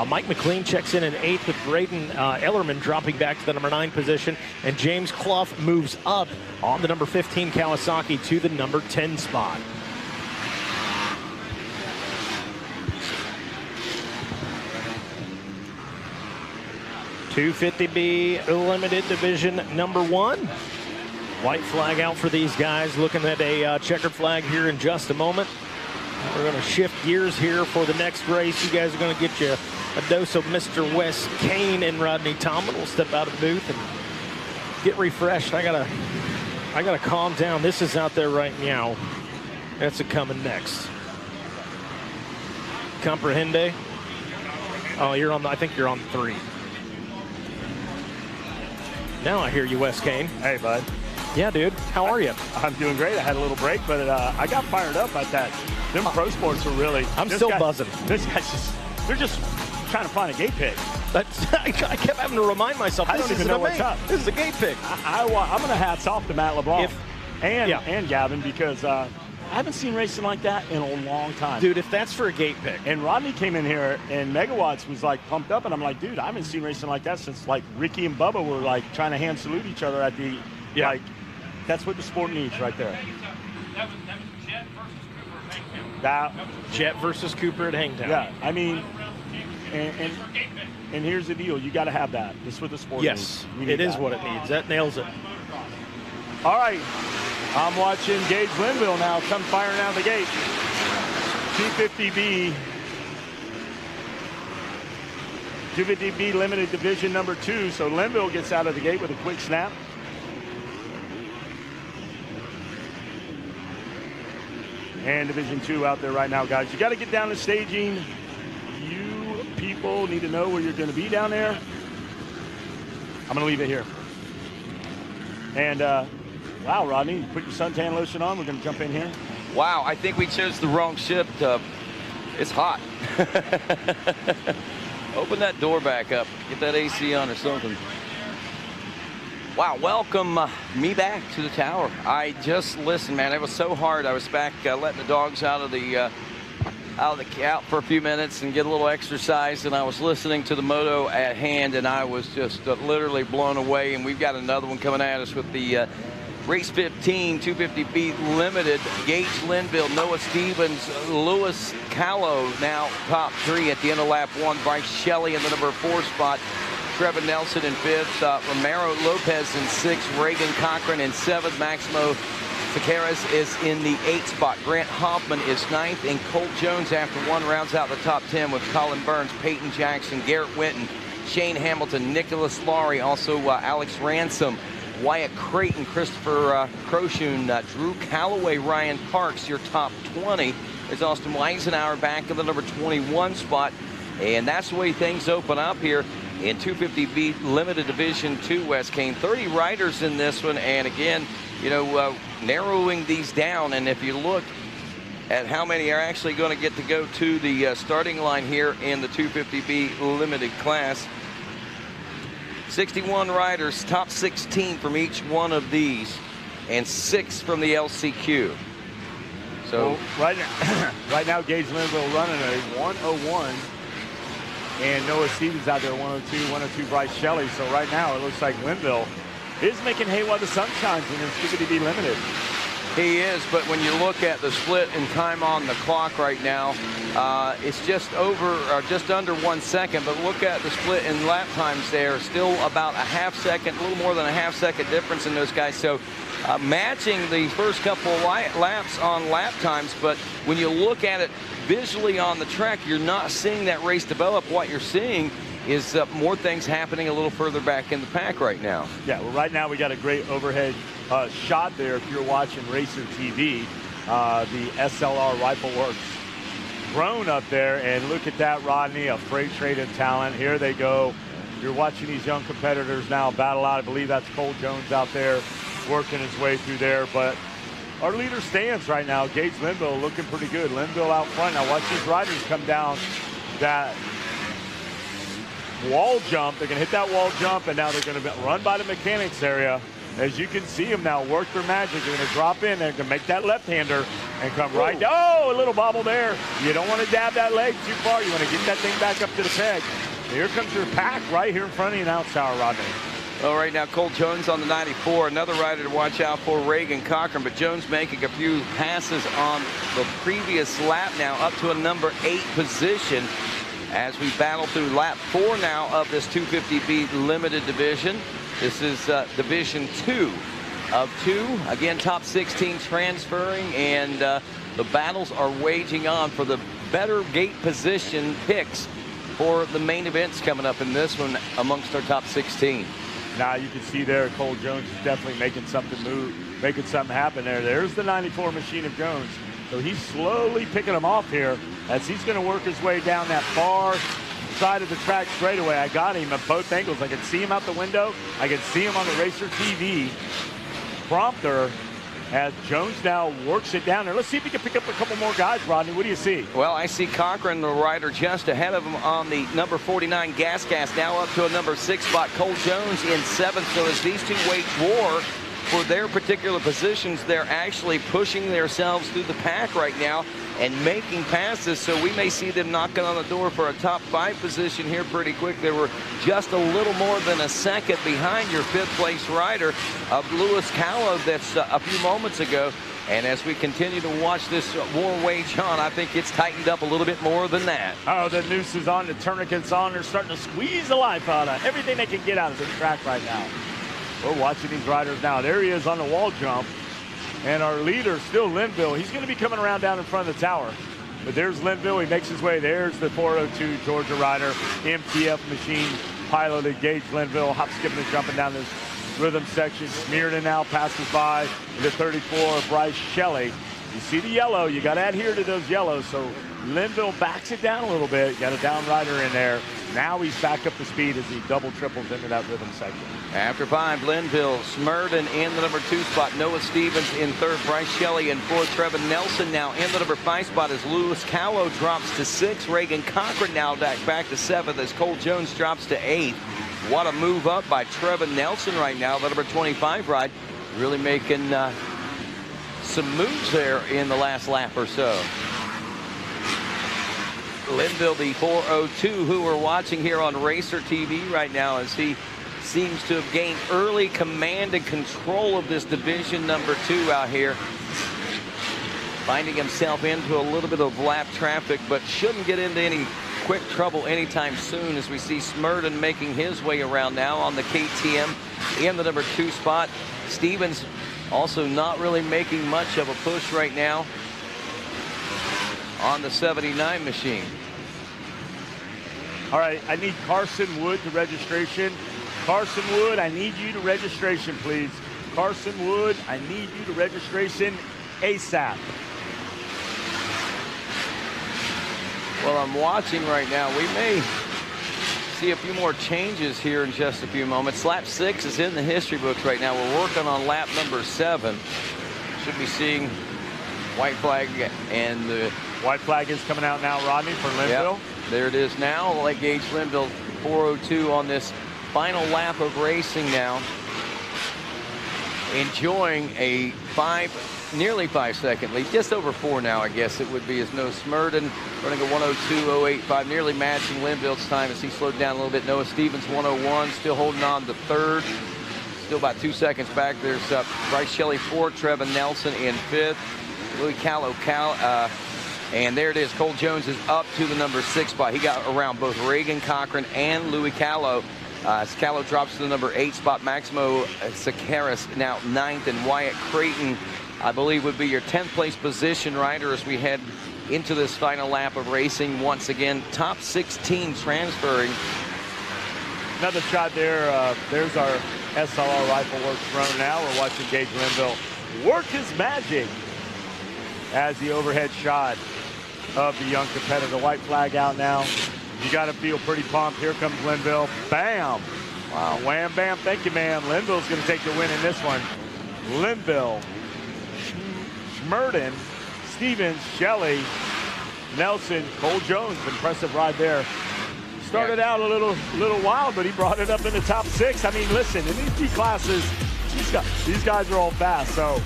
Mike McLean checks in 8th with Braden Ellerman dropping back to the number 9 position. And James Clough moves up on the number 15 Kawasaki to the number 10 spot. $250B Limited Division number 1. White flag out for these guys. Looking at a checkered flag here in just a moment. We're going to shift gears here for the next race. You guys are going to get you a dose of Mr. Wes Kane and Rodney Tomlin. We'll step out of the booth and get refreshed. I gotta calm down. This is out there right now. That's a coming next. Comprehende? Oh, you're on. I think you're on 3. Now I hear you, Wes Kane. Hey, bud. Yeah, dude. How are you? I'm doing great. I had a little break, but I got fired up at that. Them pro sports are really. I'm still buzzing. This guy's they're just trying to find a gate pick. I kept having to remind myself. I don't even know what's up. This is a gate pick. I'm going to hats off to Matt LeBlanc and Gavin, because I haven't seen racing like that in a long time. Dude, if that's for a gate pick. And Rodney came in here, and Megawatts was like pumped up, and I'm like, dude, I haven't seen racing like that since like Ricky and Bubba were like trying to hand salute each other at the like. That's what the sport needs right there. That was Jet versus Cooper at Hangtown. Yeah, I mean, and here's the deal: you got to have that. This is what the sport needs. It is what it needs. That nails it. All right, I'm watching Gage Linville now come firing out of the gate. 250B. 250B Limited Division number 2. So Linville gets out of the gate with a quick snap. And Division 2 out there right now, guys. You got to get down to staging. You people need to know where you're going to be down there. I'm going to leave it here. And, wow, Rodney, put your suntan lotion on. We're going to jump in here. Wow, I think we chose the wrong ship to It's hot. Open that door back up. Get that AC on or something. Wow, welcome me back to the tower. I just listened, man. It was so hard. I was back letting the dogs out for a few minutes and get a little exercise, and I was listening to the moto at hand, and I was just literally blown away. And we've got another one coming at us with the race 15 250 feet limited. Gage Linville, Noah Stevens, Lewis Callow now top 3 at the end of lap 1. Bryce Shelley in the number 4 spot. Trevor Nelson in 5th. Romero Lopez in 6th. Reagan Cochran in 7th. Maximo Carreras is in the 8th spot. Grant Hoffman is 9th. And Colt Jones after 1 rounds out the top 10 with Colin Burns, Peyton Jackson, Garrett Winton, Shane Hamilton, Nicholas Laurie, also Alex Ransom, Wyatt Creighton, Christopher Kroshun, Drew Calloway, Ryan Parks, your top 20. There's Austin Weisenhower back in the number 21 spot. And that's the way things open up here in 250 feet limited division 2, Wes Kane. 30 riders in this one, and again, you know, narrowing these down. And if you look at how many are actually going to get to go to the starting line here in the 250B limited class, 61 riders, top 16 from each one of these, and 6 from the LCQ. So well, right now, Gage Linville running a 101. And Noah Stevens out there 102 Bryce Shelley. So right now it looks like Linville is making hay while the sun shines in this 250B limited. He is, but when you look at the split in time on the clock right now, it's just under 1 second. But look at the split in lap times there, still about a half second, a little more than a half second difference in those guys. So matching the first couple of laps on lap times, but when you look at it visually on the track, you're not seeing that race develop. What you're seeing is more things happening a little further back in the pack right now. Yeah, well, right now we got a great overhead shot there. If you're watching Racer TV, the SLR Rifle Works drone up there, and look at that, Rodney, a freight train of talent. Here they go. You're watching these young competitors now battle out. I believe that's Cole Jones out there working his way through there, but our leader stands right now. Gage Linville looking pretty good. Linville out front. Now watch these riders come down that wall jump. They're going to hit that wall jump, and now they're going to run by the mechanics area. As you can see them now work their magic. They're going to drop in. They're going to make that left-hander and come right down. Oh, a little bobble there. You don't want to dab that leg too far. You want to get that thing back up to the peg. Here comes your pack right here in front of you now, Tower Rodney. Well, right now, Cole Jones on the 94. Another rider to watch out for, Reagan Cochran. But Jones making a few passes on the previous lap now, up to a number 8 position as we battle through lap 4 now of this 250B limited division. This is division 2 of 2. Again, top 16 transferring, and the battles are waging on for the better gate position picks for the main events coming up in this one amongst our top 16. Now you can see there Cole Jones is definitely making something move, making something happen there. There's the 94 machine of Jones. So he's slowly picking him off here as he's going to work his way down that far side of the track straightaway. I got him at both angles. I can see him out the window. I can see him on the Racer TV prompter as Jones now works it down there. Let's see if he can pick up a couple more guys, Rodney. What do you see? Well, I see Cochran, the rider, just ahead of him on the number 49 Gas, now up to a number 6 spot. Cole Jones in 7th. So as these two wage war for their particular positions, they're actually pushing themselves through the pack right now and making passes. So we may see them knocking on the door for a top 5 position here pretty quick. They were just a little more than a second behind your 5th place rider of Lewis Callow that's a few moments ago. And as we continue to watch this war wage on, I think it's tightened up a little bit more than that. Oh, the noose is on, the tourniquet's on. They're starting to squeeze the life out of everything they can get out of the track right now. We're watching these riders now. There he is on the wall jump. And our leader, still Linville. He's going to be coming around down in front of the tower. But there's Linville. He makes his way. There's the 402 Georgia rider. MTF machine piloted Gage Linville. Hop, skipping and jumping down this rhythm section. Smearden now passes by. The 34, Bryce Shelley. You see the yellow. You got to adhere to those yellows. So Linville backs it down a little bit. Got a down rider in there. Now he's back up to speed as he double triples into that rhythm section. After 5, Linville, Smurden in the number 2 spot. Noah Stevens in 3rd. Bryce Shelley in 4th. Trevin Nelson now in the number 5 spot as Lewis Callow drops to 6th. Reagan Cochran now back to 7th as Cole Jones drops to 8th. What a move up by Trevin Nelson right now. The number 25 ride really making some moves there in the last lap or so. Linville, the 402, who we're watching here on Racer TV right now, as he seems to have gained early command and control of this division number 2 out here. Finding himself into a little bit of lap traffic, but shouldn't get into any quick trouble anytime soon, as we see Smurden making his way around now on the KTM in the number 2 spot. Stevens also not really making much of a push right now on the 79 machine. All right, I need Carson Wood to registration. Carson Wood, I need you to registration, please. Carson Wood, I need you to registration ASAP. Well, I'm watching right now. We may see a few more changes here in just a few moments. Lap 6 is in the history books right now. We're working on lap number 7. Should be seeing white flag, and the white flag is coming out now, Rodney, for Linville. Yep, there it is now. Light gauge Linville 402 on this final lap of racing now. Enjoying a nearly 5-second lead, just over 4 now, I guess it would be, as Noah Smurden running a 102.085, nearly matching Linville's time as he slowed down a little bit. Noah Stevens 101, still holding on to 3rd. Still about 2 seconds back. There's Bryce Shelley 4th, Trevin Nelson in 5th. Louis Callow, and there it is. Cole Jones is up to the number 6 spot. He got around both Reagan Cochran and Louis Callow. Callow drops to the number 8 spot. Maximo Carreras now 9th, and Wyatt Creighton, I believe, would be your 10th place position rider as we head into this final lap of racing. Once again, top 16 transferring. Another shot there. There's our SLR Rifle Works runner now. We're watching Gage Linville work his magic as the overhead shot of the young competitor. The white flag out now. You got to feel pretty pumped. Here comes Linville. Bam. Wow. Wham, bam. Thank you, man. Linville's going to take the win in this one. Linville, Smurden, Stevens, Shelley, Nelson, Cole Jones. Impressive ride there. Started out a little wild, but he brought it up in the top 6. I mean, listen, in these G classes, these guys are all fast. So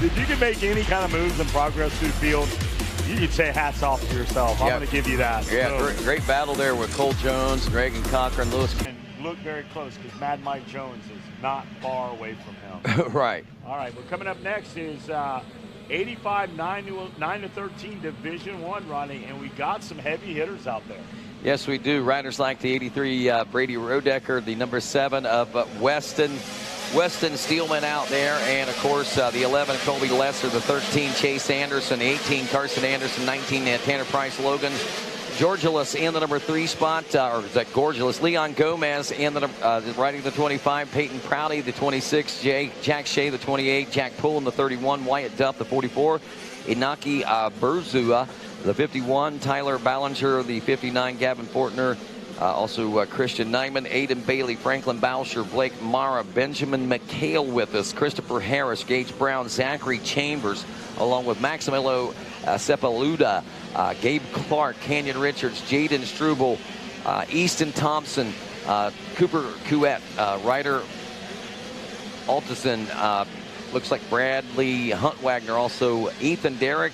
if you can make any kind of moves and progress through the field, you can say hats off to yourself. I'm going to give you that. Yeah, great battle there with Cole Jones and Reagan Cochran. Lewis. And look very close, because Mad Mike Jones is not far away from him. Right. All right, well, coming up next is 85 9-13 Division 1 running, and we got some heavy hitters out there. Yes, we do. Riders like the 83 Brady Rodecker, the number 7 of Weston Steelman out there, and of course the 11 Colby Lesser, the 13 Chase Anderson, the 18 Carson Anderson, 19 Tanner Price Logan, Georgilus in the number 3 spot, or is that Gorgilus? Leon Gomez in the riding the 25, Peyton Prouty the 26, Jack Shea the 28, Jack Pullen the 31, Wyatt Duff the 44, Inaki Berzua the 51, Tyler Ballinger the 59, Gavin Fortner. Also Christian Nyman, Aiden Bailey, Franklin Boucher, Blake Mara, Benjamin McHale with us, Christopher Harris, Gage Brown, Zachary Chambers, along with Maximilo Sepaluda, Gabe Clark, Canyon Richards, Jaden Struble, Easton Thompson, Cooper Couette, Ryder Altison, looks like Bradley Hunt Wagner, also Ethan Derrick,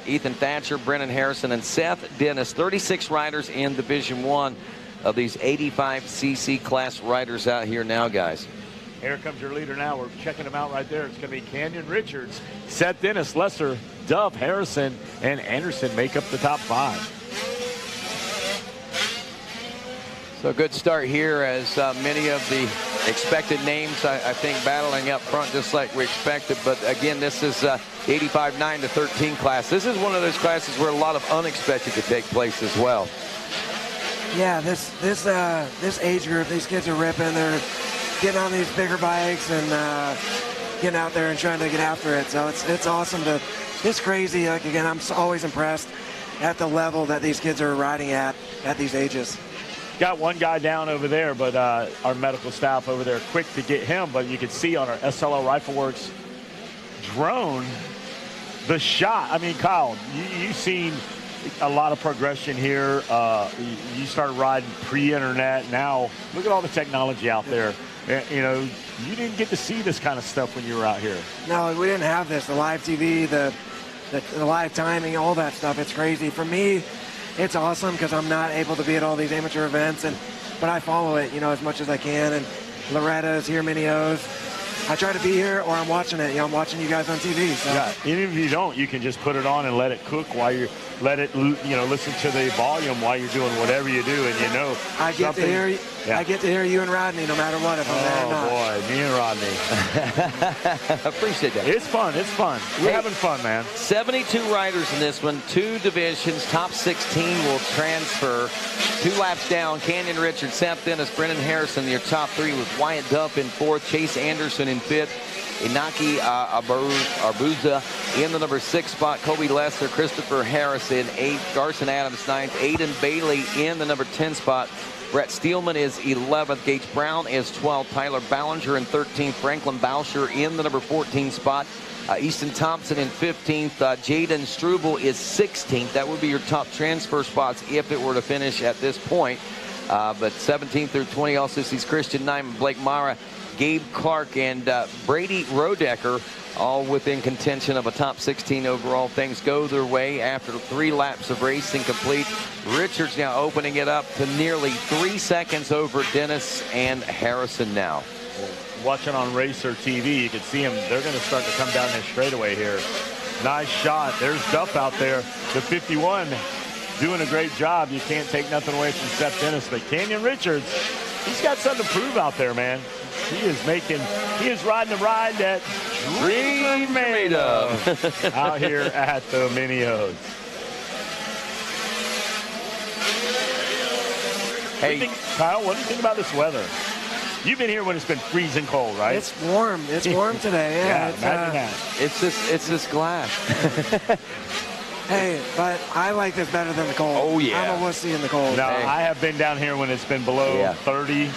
Ethan Thatcher, Brennan Harrison, and Seth Dennis. 36 riders in Division 1 of these 85cc class riders out here now, guys. Here comes your leader now. We're checking him out right there. It's going to be Canyon Richards, Seth Dennis, Lesser, Dove, Harrison, and Anderson make up the top 5. So a good start here as many of the expected names, I think, battling up front just like we expected. But again, this is 85 9-13 class. This is one of those classes where a lot of unexpected could take place as well. Yeah, this age group, these kids are ripping. They're getting on these bigger bikes and getting out there and trying to get after it. So it's awesome to it's crazy. Like, again, I'm always impressed at the level that these kids are riding at these ages. Got one guy down over there, but our medical staff over there quick to get him. But you can see on our SLO Rifle Works drone, the shot. I mean, Kyle, you've seen a lot of progression here. You started riding pre-internet. Now, look at all the technology out there. You know, you didn't get to see this kind of stuff when you were out here. No, we didn't have this. The live TV, the live timing, all that stuff. It's crazy. For me, it's awesome because I'm not able to be at all these amateur events, but I follow it, you know, as much as I can. And Loretta's here, many O's. I try to be here, or I'm watching it. You know, I'm watching you guys on TV. So. Yeah, even if you don't, you can just put it on and let it cook while you listen to the volume while you're doing whatever you do, and you know. I get to hear you. Yeah. I get to hear you and Rodney no matter what, if I'm there or not. Oh boy, me and Rodney. Appreciate that. It's fun. It's fun. We're having fun, man. 72 riders in this one, 2 divisions. Top 16 will transfer. 2 laps down. Canyon Richards, Seth Dennis, Brennan Harrison, your top 3 with Wyatt Duff in 4th, Chase Anderson in 5th. Inaki Arbuza in the number 6 spot. Kobe Lesser, Christopher Harris in 8th. Garson Adams 9th. Aiden Bailey in the number 10 spot. Brett Steelman is 11th. Gates Brown is 12th. Tyler Ballinger in 13th. Franklin Bauscher in the number 14 spot. Easton Thompson in 15th. Jaden Struble is 16th. That would be your top transfer spots if it were to finish at this point. But 17th through 20 also sees Christian Nyman, Blake Mara, Gabe Clark, and Brady Rodecker, all within contention of a top 16 overall. Things go their way after 3 laps of racing complete. Richards now opening it up to nearly 3 seconds over Dennis and Harrison now. Watching on Racer TV, you can see them. They're going to start to come down this straightaway here. Nice shot. There's Duff out there. The 51 doing a great job. You can't take nothing away from Seth Dennis, but Canyon Richards, he's got something to prove out there, man. He is riding the ride that dreams are made of out here at the Mini O's. Hey, Kyle, what do you think about this weather? You've been here when it's been freezing cold, right? It's warm. It's warm today. Yeah, imagine that. It's this glass. Hey, but I like this better than the cold. Oh, yeah. I'm a wussy in the cold. No, Hey. I have been down here when it's been below 30,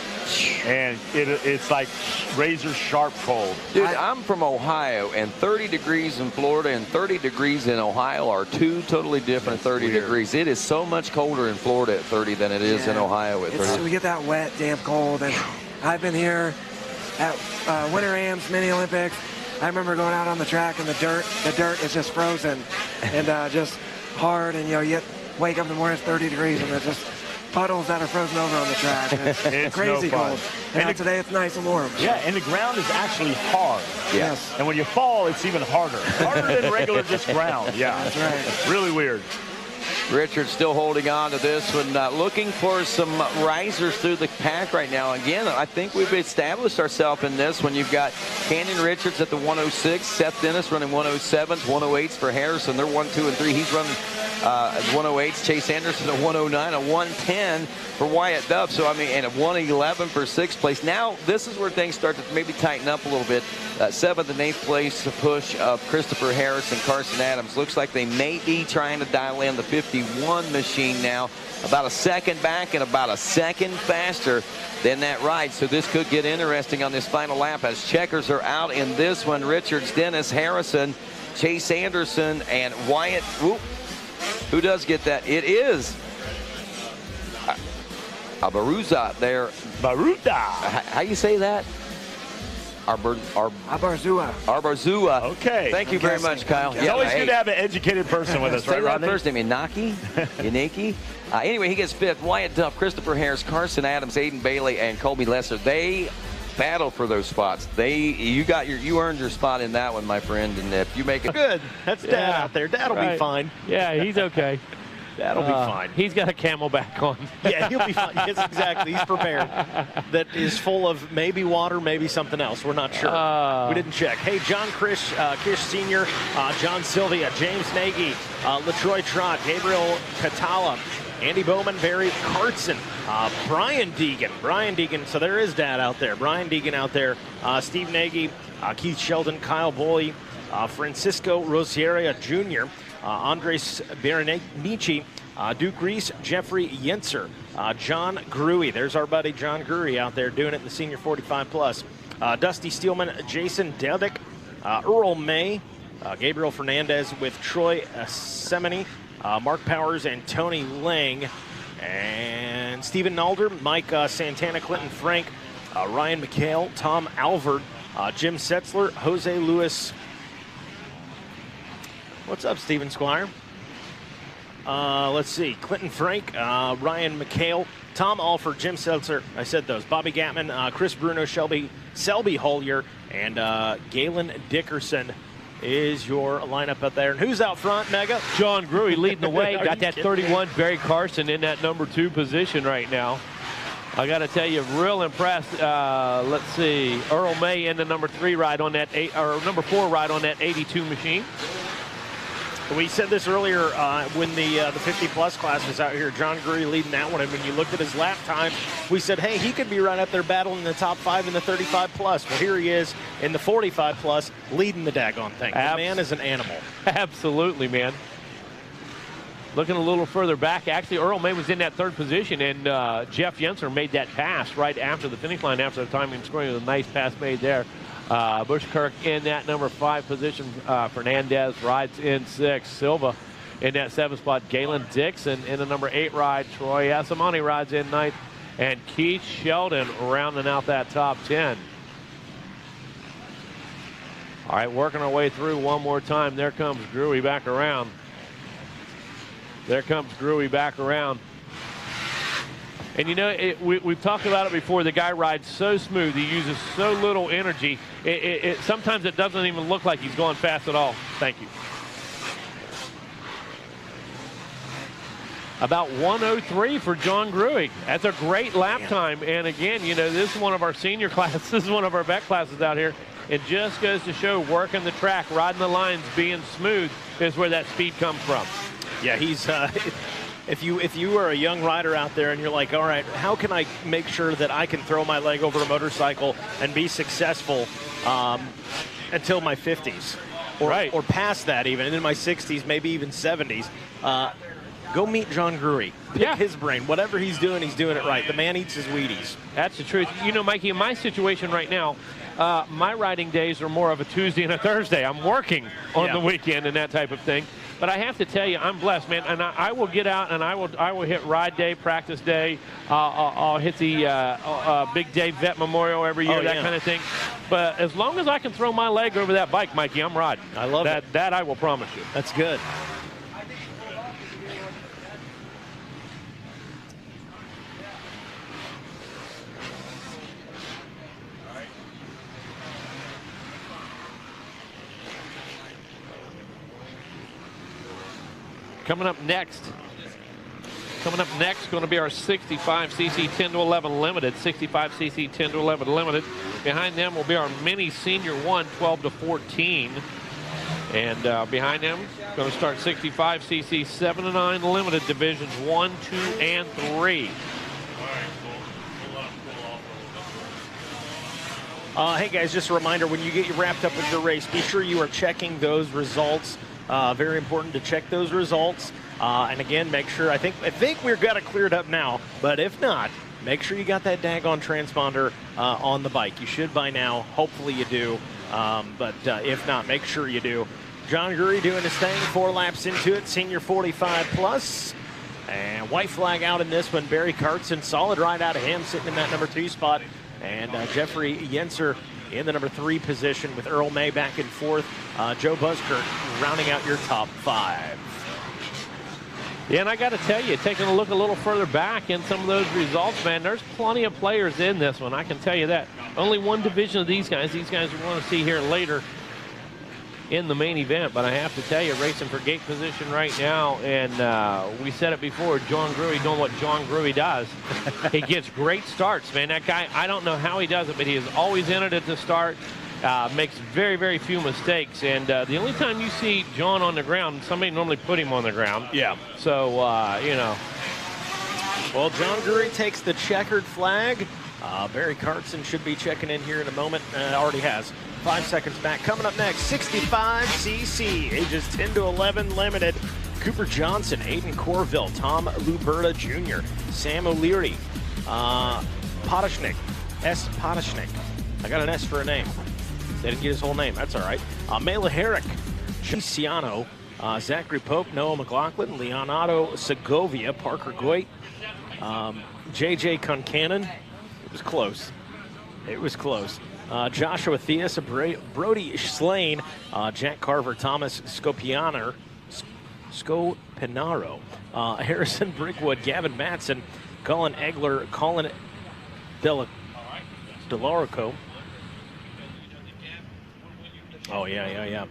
and it's like razor sharp cold. Dude, I'm from Ohio, and 30 degrees in Florida and 30 degrees in Ohio are 2 totally different 30 degrees. It is so much colder in Florida at 30 than it is in Ohio at 30. We get that wet, damp cold, and I've been here at Winter Ams, Mini Olympics. I remember going out on the track, and the dirt is just frozen and just hard, and you wake up in the morning, it's 30 degrees, and there's just puddles that are frozen over on the track. And it's crazy no fun. cold. And today it's nice and warm. Yeah, and the ground is actually hard. Yes. And when you fall, it's even harder. Harder than regular just ground. Yeah. That's right. Really weird. Richards still holding on to this one, looking for some risers through the pack right now. Again, I think we've established ourselves in this when you've got Canyon Richards at the 106, Seth Dennis running 107s, 108s for Harrison. They're 1, 2, and 3. He's running 108s. Chase Anderson at 109, a 110 for Wyatt Duff. So, I mean, and a 111 for 6th place. Now, this is where things start to maybe tighten up a little bit. 7th and 8th place push of Christopher Harris and Carson Adams. Looks like they may be trying to dial in the 51 machine now. About a second back and about a second faster than that ride. So this could get interesting on this final lap as checkers are out in this one. Richards, Dennis, Harrison, Chase Anderson, and Wyatt. Who does get that? It is Abaruza there. Baruta. How you say that? Abarzua. Arbarzua. Okay. Thank you very much, Kyle. It's always good to have an educated person with us, Say right, that Rodney? first name, Inaki. Anyway, he gets 5th. Wyatt Duff, Christopher Harris, Carson Adams, Aiden Bailey, and Colby Lesser. They battle for those spots. You earned your spot in that one, my friend. And if you make it Good. That's Dad out there. Dad'll be fine. Yeah, he's okay. That'll be fine. He's got a Camelback on. Yeah, he'll be fine. Yes, exactly. He's prepared. That is full of maybe water, maybe something else. We're not sure. We didn't check. Hey, John Kish Sr., John Sylvia, James Nagy, LaTroy Trott, Gabriel Catala, Andy Bowman, Barry Cartson, Brian Deegan. So there is Dad out there. Brian Deegan out there. Steve Nagy, Keith Sheldon, Kyle Boyle, Francisco Rosiera Jr., Andres Berenici, Duke Reese, Jeffrey Yenser, John Gruey. There's our buddy John Gruey out there doing it in the senior 45 plus. Dusty Steelman, Jason Deldick, Earl May, Gabriel Fernandez with Troy Semeny, Mark Powers and Tony Lang, and Stephen Nalder, Mike Santana, Clinton Frank, Ryan McHale, Tom Alvord, Jim Setzler, Jose Luis. What's up, Stephen Squire? Let's see, Clinton Frank, Ryan McHale, Tom Alford, Jim Setzler, I said those, Bobby Gatman, Chris Bruno, Selby Hollier, and Galen Dickerson is your lineup up there. And who's out front, Mega? John Gruey leading the way. Got that 31, Barry Carson in that number 2 position right now. I got to tell you, real impressed. Let's see, Earl May in the number 3 ride on that number 4 ride on that 82 machine. We said this earlier when the 50-plus class was out here. John Gruey leading that one, and when you looked at his lap time, we said, hey, he could be right up there battling the top 5 in the 35-plus. Well, here he is in the 45-plus, leading the daggone thing. The man is an animal. Absolutely, man. Looking a little further back, actually, Earl May was in that 3rd position, and Jeff Yenser made that pass right after the finish line, after the timing scoring. With a nice pass made there. Bushkirk in that number 5 position. Fernandez rides in 6. Silva in that 7th spot. Galen Dixon in the number 8 ride. Troy Asimani rides in 9th. And Keith Sheldon rounding out that top 10. All right, working our way through one more time. There comes Gruey back around. There comes Gruey back around. And you know, we've talked about it before. The guy rides so smooth. He uses so little energy. Sometimes it doesn't even look like he's going fast at all. Thank you. About 1:03 for John Gruey. That's a great lap time. And again, you know, this is one of our senior classes. This is one of our vet classes out here. It just goes to show working the track, riding the lines, being smooth is where that speed comes from. Yeah, he's... If you are a young rider out there and you're like, all right, how can I make sure that I can throw my leg over a motorcycle and be successful until my 50s or past that even, and in my 60s, maybe even 70s, go meet John Gruey. Pick his brain. Whatever he's doing it right. The man eats his Wheaties. That's the truth. You know, Mikey, in my situation right now, my riding days are more of a Tuesday and a Thursday. I'm working on the weekend and that type of thing. But I have to tell you, I'm blessed, man, and I will get out and I will hit ride day, practice day. I'll hit the Big Day Vet Memorial every year, that kind of thing. But as long as I can throw my leg over that bike, Mikey, I'm riding. I love that. That I will promise you. That's good. Coming up next, going to be our 65cc 10 to 11 limited, 65cc 10 to 11 limited. Behind them will be our mini senior 1, 12 to 14. And behind them, going to start 65cc 7 to 9 limited divisions 1, 2, and 3. Hey guys, just a reminder, when you get wrapped up with your race, be sure you are checking those results. Very important to check those results. And again, make sure, I think we've got it cleared up now, but if not, make sure you got that daggone transponder on the bike. You should by now. Hopefully you do. But if not, make sure you do. John Gruey doing his thing, 4 laps into it, senior 45 plus. And white flag out in this one. Barry Carson, solid ride out of him, sitting in that number 2 spot. And Jeffrey Yenser in the number 3 position with Earl May back in 4th. Joe Buskirk rounding out your top 5. Yeah, and I got to tell you, taking a look a little further back in some of those results, man, there's plenty of players in this one. I can tell you that. Only one division of these guys. These guys we want to see here later in the main event. But I have to tell you, racing for gate position right now, and we said it before, John Gruey doing what John Gruey does. He gets great starts, man. That guy, I don't know how he does it, but he is always in it at the start. Makes very, very few mistakes. And the only time you see John on the ground, somebody normally put him on the ground. Yeah. So, you know. Well, John Gruey takes the checkered flag Barry Cartson should be checking in here in a moment. Already has. 5 seconds back. Coming up next, 65cc, ages 10 to 11 limited. Cooper Johnson, Aiden Corville, Tom Luberta Jr., Sam O'Leary, Potashnik, S. Potashnik. I got an S for a name. They didn't get his whole name. That's all right. Mela Herrick, Ciano, Zachary Pope, Noah McLaughlin, Leonardo Segovia, Parker Goit, J.J. Concannon. It was close. It was close. Joshua Theus, Brody Slane, Jack Carver, Thomas Scopinaro, Harrison Brickwood, Gavin Matson, Colin Egler, Colin Delarico. Oh, yeah.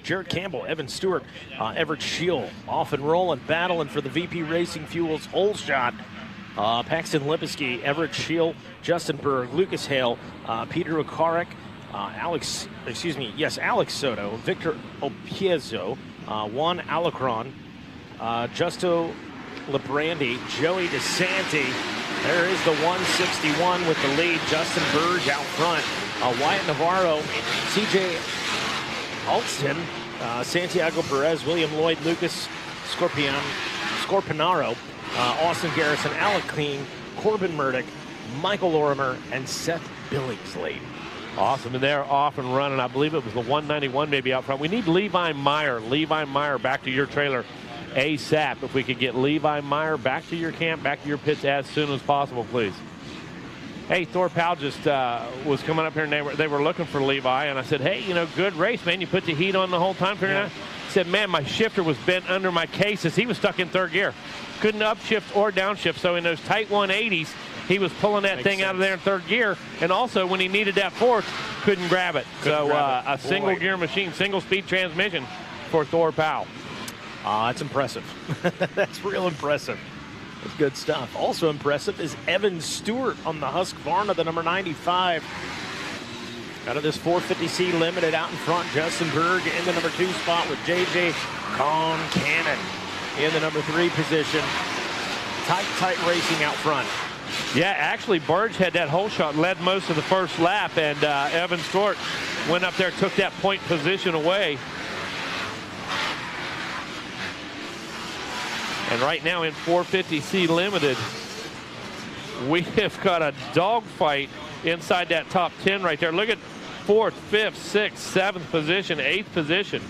Jared Campbell, Evan Stewart, Everett Shield, off and rolling, battling for the VP Racing Fuels whole shot. Paxton Lipinski, Everett Shield, Justin Berg, Lucas Hale, Peter Okarek, Alex Soto, Victor Opiezo, Juan Alacron, Justo Lebrandi, Joey DeSanti. There is the 161 with the lead. Justin Burge out front. Wyatt Navarro, CJ Alston, Santiago Perez, William Lloyd, Lucas Scorpinaro, Austin Garrison, Alec Clean, Corbin Murdoch, Michael Lorimer, and Seth Billingsley. Awesome, and they're off and running. I believe it was the 191 maybe out front. We need Levi Meyer. Levi Meyer back to your trailer ASAP. If we could get Levi Meyer back to your camp, back to your pits as soon as possible, please. Hey, Thor Powell just was coming up here, and they were looking for Levi, and I said, hey, good race, man. You put the heat on the whole time. Yeah. He said, man, my shifter was bent under my cases. He was stuck in third gear. Couldn't upshift or downshift, so in those tight 180s, he was pulling that thing out of there in third gear, and also when he needed that fourth, couldn't grab it. A single gear machine, single speed transmission for Thor Powell. That's impressive. That's real impressive. That's good stuff. Also impressive is Evan Stewart on the Husqvarna, the number 95. Out of this 450C limited out in front, Justin Berg in the number 2 spot with J.J. Concannon in the number 3 position. Tight racing out front. Yeah, actually, Burge had that whole shot, led most of the first lap, and Evan Stewart went up there, took that point position away. And right now in 450C Limited, we have got a dogfight inside that top 10 right there. Look at 4th, 5th, 6th, 7th position, 8th position.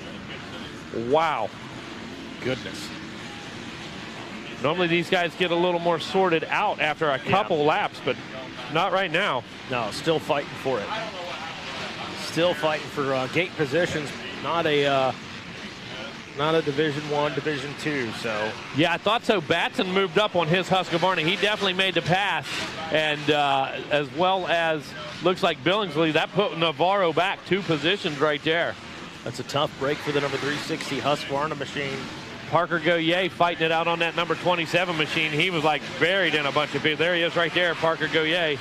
Wow. Goodness. Normally these guys get a little more sorted out after a couple laps, but not right now. No, still fighting for it. Still fighting for gate positions. Not a Division I, Division II, so. Yeah, I thought so. Batson moved up on his Husqvarna. He definitely made the pass, and as well as looks like Billingsley, that put Navarro back 2 positions right there. That's a tough break for the number 360 Husqvarna machine. Parker Goyer fighting it out on that number 27 machine. He was like buried in a bunch of people. There he is right there, Parker Goyer.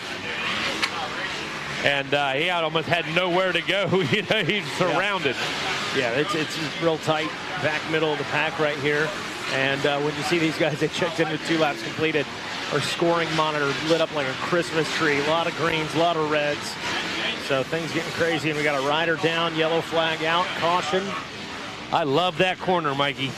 And he almost had nowhere to go. He's surrounded. Yeah, it's real tight back middle of the pack right here. And when you see these guys, they checked in with 2 laps completed. Our scoring monitor lit up like a Christmas tree. A lot of greens, a lot of reds. So things getting crazy, and we got a rider down, yellow flag out, caution. I love that corner, Mikey.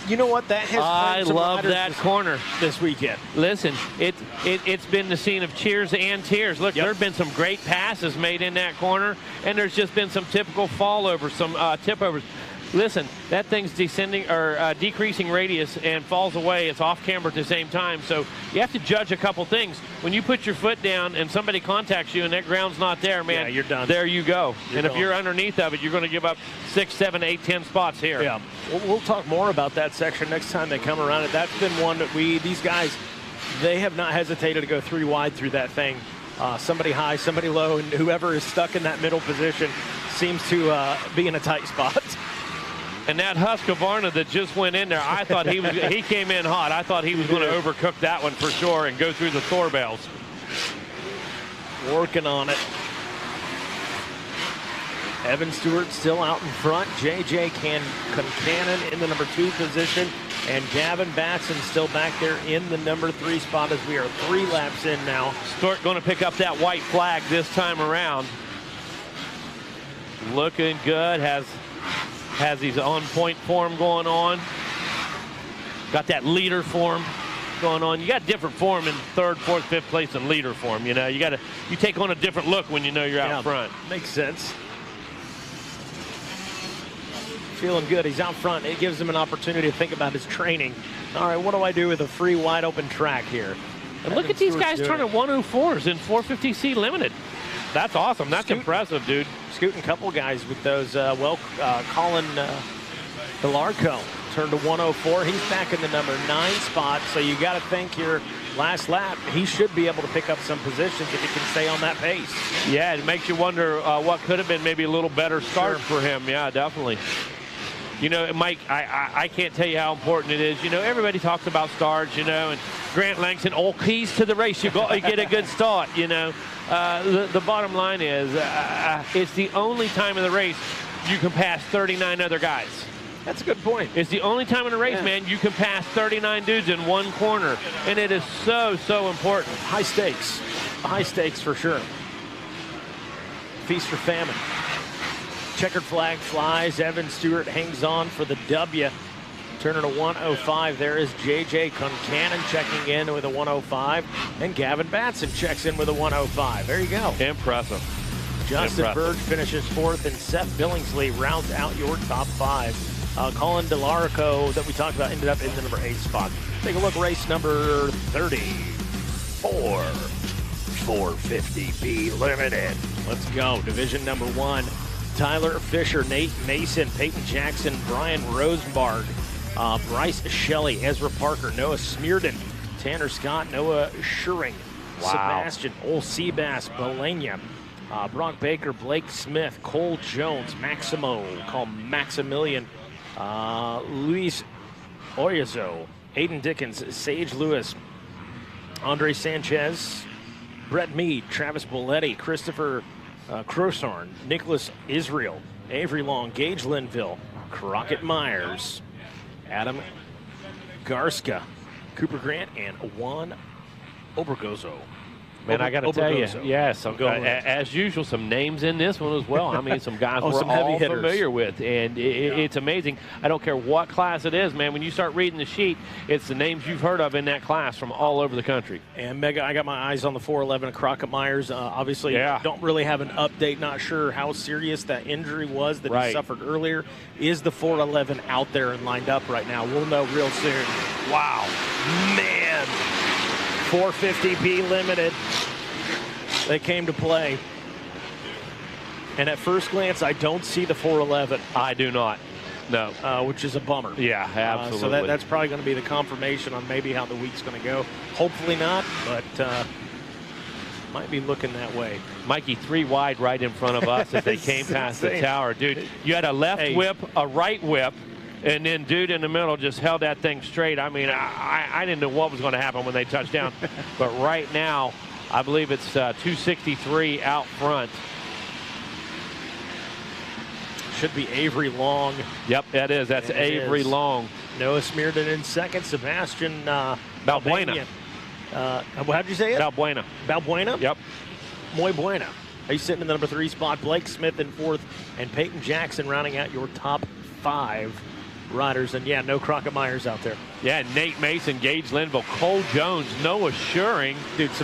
You know what, that has. I love that corner this weekend. Listen, it's been the scene of cheers and tears. Look, there have been some great passes made in that corner, and there's just been some typical fallovers, some tip overs. Listen, that thing's descending or decreasing radius and falls away. It's off camber at the same time. So you have to judge a couple things. When you put your foot down and somebody contacts you and that ground's not there, man, yeah, you're done. There you go. And if you're underneath of it, you're going to give up 6, 7, 8, 10 spots here. Yeah, we'll talk more about that section next time they come around it. That's been one that these guys, they have not hesitated to go 3 wide through that thing. Somebody high, somebody low, and whoever is stuck in that middle position seems to be in a tight spot. And that Husqvarna that just went in there, I thought he came in hot. I thought he was going to overcook that one for sure and go through the Thor bales. Working on it. Evan Stewart still out in front. J.J. Concannon in the number 2 position. And Gavin Batson still back there in the number 3 spot as we are 3 laps in now. Stewart going to pick up that white flag this time around. Looking good, has his on-point form going on. Got that leader form going on. You got different form in 3rd, 4th, 5th place and leader form. You know, you take on a different look when you know you're out front. Makes sense. Feeling good. He's out front. It gives him an opportunity to think about his training. All right, what do I do with a free, wide open track here? And look at these guys turning 104s in 450C limited. That's awesome. That's impressive, dude. Scooting a couple guys with those. Colin Delarco turned to 104. He's back in the number 9 spot. So you got to think your last lap, he should be able to pick up some positions if he can stay on that pace. Yeah, it makes you wonder what could have been maybe a little better start for him. Yeah, definitely. You know, Mike, I can't tell you how important it is. You know, everybody talks about starts, you know, and Grant Langston, all keys to the race. You get a good start, you know. The bottom line is it's the only time in the race you can pass 39 other guys. That's a good point. It's the only time in the race, man, you can pass 39 dudes in one corner. And it is so, so important. High stakes. High stakes for sure. Feast or famine. Checkered flag flies. Evan Stewart hangs on for the W. Turning to 105. There is J.J. Concannon checking in with a 105. And Gavin Batson checks in with a 105. There you go. Impressive. Justin Burge finishes 4th, and Seth Billingsley rounds out your top 5. Colin Delarco, that we talked about, ended up in the number 8 spot. Take a look, race number 34. 450B Limited. Let's go. Division number 1. Tyler Fisher, Nate Mason, Peyton Jackson, Brian Rosenberg, Bryce Shelley, Ezra Parker, Noah Smearden, Tanner Scott, Noah Schuring, Sebastian, Ol Seabass, Belania, Brock Baker, Blake Smith, Cole Jones, Maximo, called Maximilian, Luis Oyazo, Aiden Dickens, Sage Lewis, Andre Sanchez, Brett Mead, Travis Boletti, Christopher Crosarn, Nicholas Israel, Avery Long, Gage Linville, Crockett Myers, Adam Garska, Cooper Grant, and Juan Obergozo. Man, I got to tell you, yes, as usual, some names in this one as well. I mean, some guys we're all familiar with, and it's amazing. I don't care what class it is, man. When you start reading the sheet, it's the names you've heard of in that class from all over the country. And Mega, I got my eyes on the 411 Crockett Myers. Obviously, don't really have an update. Not sure how serious that injury was that he suffered earlier. Is the 411 out there and lined up right now? We'll know real soon. Wow, man. 450B Limited. They came to play. And at first glance, I don't see the 411. I do not. No. Which is a bummer. Yeah, absolutely. So that's probably going to be the confirmation on maybe how the week's going to go. Hopefully not, but might be looking that way. Mikey, 3 wide right in front of us as they came past the tower. Dude, you had a left whip, a right whip, and then dude in the middle just held that thing straight. I mean, I didn't know what was going to happen when they touched down. But right now, I believe it's 263 out front. Should be Avery Long. Yep, that is. That's Avery Long. Noah Smearden in second. Sebastian Balbuena. How'd you say it? Balbuena. Balbuena? Yep. Muy buena. He's sitting in the number 3 spot. Blake Smith in 4th, and Peyton Jackson rounding out your top 5 riders. And no Crockett Myers out there. Yeah, Nate Mason, Gage Linville, Cole Jones, Noah Schuring,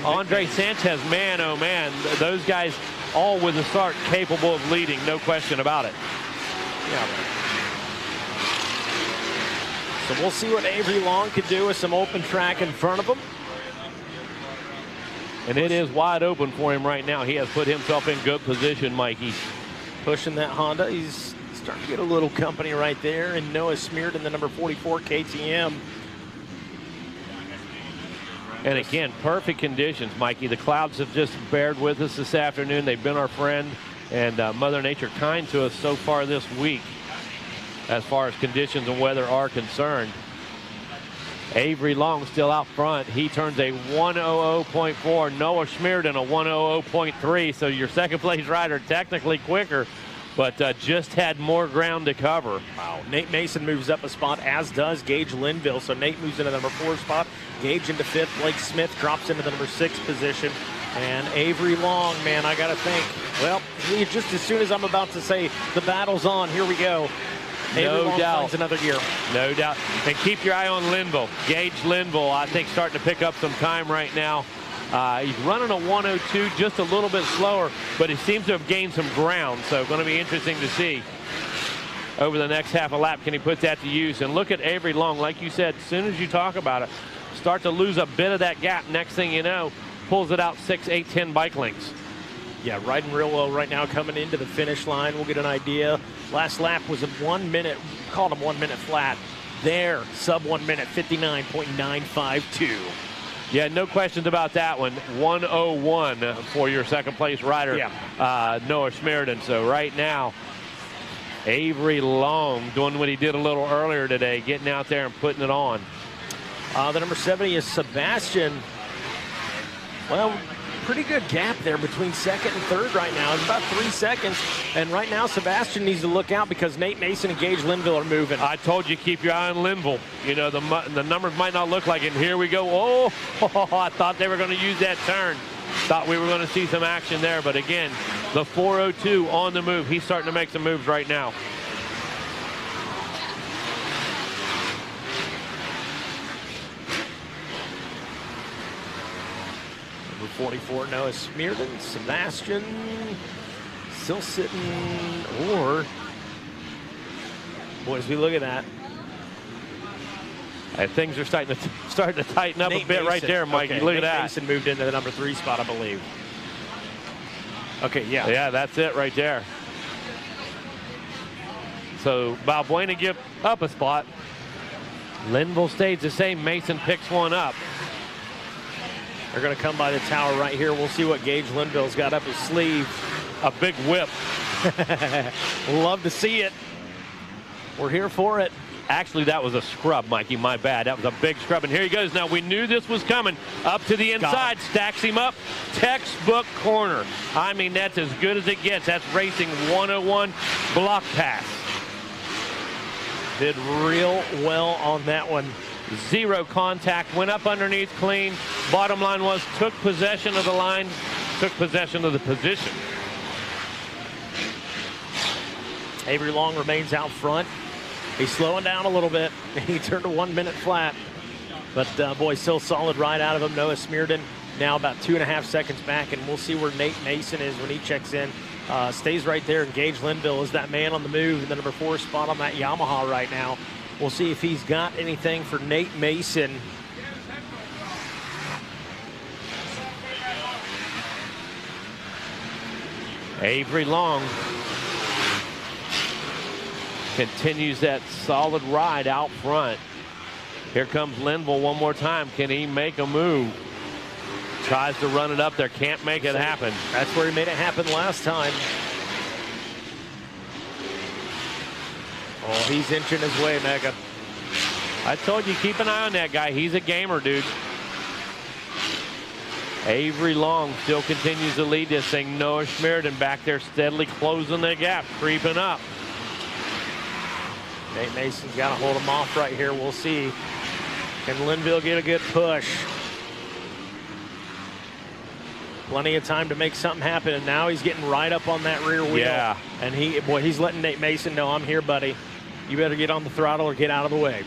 Andre Sanchez. Man, oh man, those guys all with a start capable of leading, no question about it. Yeah. So we'll see what Avery Long can do with some open track in front of him. And it is wide open for him right now. He has put himself in good position, Mikey. Pushing that Honda. He's starting to get a little company right there. And Noah Smearden, the number 44 KTM. And again, perfect conditions, Mikey. The clouds have just bared with us this afternoon. They've been our friend, and Mother Nature kind to us so far this week as far as conditions and weather are concerned. Avery Long still out front. He turns a 1:00.4. Noah Smearden a 1:00.3. So your second place rider technically quicker but just had more ground to cover. Wow. Nate Mason moves up a spot, as does Gage Linville. So Nate moves into the number 4 spot. Gage into 5th. Blake Smith drops into the number 6 position. And Avery Long, man, I got to think. Well, just as soon as I'm about to say the battle's on, here we go. Avery Long finds another gear. No doubt. And keep your eye on Linville. Gage Linville, I think, starting to pick up some time right now. He's running a 102, just a little bit slower, but he seems to have gained some ground. So going to be interesting to see over the next half a lap. Can he put that to use? And look at Avery Long. Like you said, as soon as you talk about it, start to lose a bit of that gap. Next thing you know, pulls it out 6, 8, 10 bike lengths. Yeah, riding real well right now, coming into the finish line. We'll get an idea. Last lap was a 1 minute, called him 1 minute flat. There, sub 1 minute, 59.952. Yeah, no questions about that one. 101 for your second place rider, Noah Schmerden. So right now, Avery Long doing what he did a little earlier today, getting out there and putting it on. The number 70 is Sebastian. Well, pretty good gap there between second and third right now. It's about 3 seconds. And right now, Sebastian needs to look out because Nate Mason and Gage Linville are moving. I told you, keep your eye on Linville. You know, the numbers might not look like it. And here we go. Oh, I thought they were going to use that turn. Thought we were going to see some action there. But again, the 402 on the move. He's starting to make some moves right now. Number 44, Noah Schmerden. Sebastian still sitting, or boys, we look at that. And things are starting to tighten up Nate a bit Mason. right there, Mikey. Okay, look Nate at that. Mason moved into the number 3 spot, I believe. Okay, yeah. Yeah, that's it right there. So Balbuena give up a spot. Linville stays the same. Mason picks one up. They're going to come by the tower right here. We'll see what Gage Linville's got up his sleeve. A big whip. Love to see it. We're here for it. Actually, that was a scrub, Mikey. My bad. That was a big scrub. And here he goes. Now, we knew this was coming. Up to the inside. Stacks him up. Textbook corner. I mean, that's as good as it gets. That's racing 101 block pass. Did real well on that one. Zero contact. Went up underneath clean. Bottom line was took possession of the line. Took possession of the position. Avery Long remains out front. He's slowing down a little bit. He turned a 1 minute flat. But, boy, still solid ride out of him. Noah Schmerden now about 2.5 seconds back, and we'll see where Nate Mason is when he checks in. Stays right there, and Gage Linville is that man on the move in the number 4 spot on that Yamaha right now. We'll see if he's got anything for Nate Mason. Avery Long continues that solid ride out front. Here comes Linville one more time. Can he make a move? Tries to run it up there. Can't make it happen. That's where he made it happen last time. Oh, he's inching his way, Mega. I told you, keep an eye on that guy. He's a gamer, dude. Avery Long still continues to lead this thing. Noah Schmerden back there steadily closing the gap, creeping up. Nate Mason's got to hold him off right here. We'll see. Can Linville get a good push? Plenty of time to make something happen, and now he's getting right up on that rear wheel. Yeah. And he's letting Nate Mason know, I'm here, buddy. You better get on the throttle or get out of the way.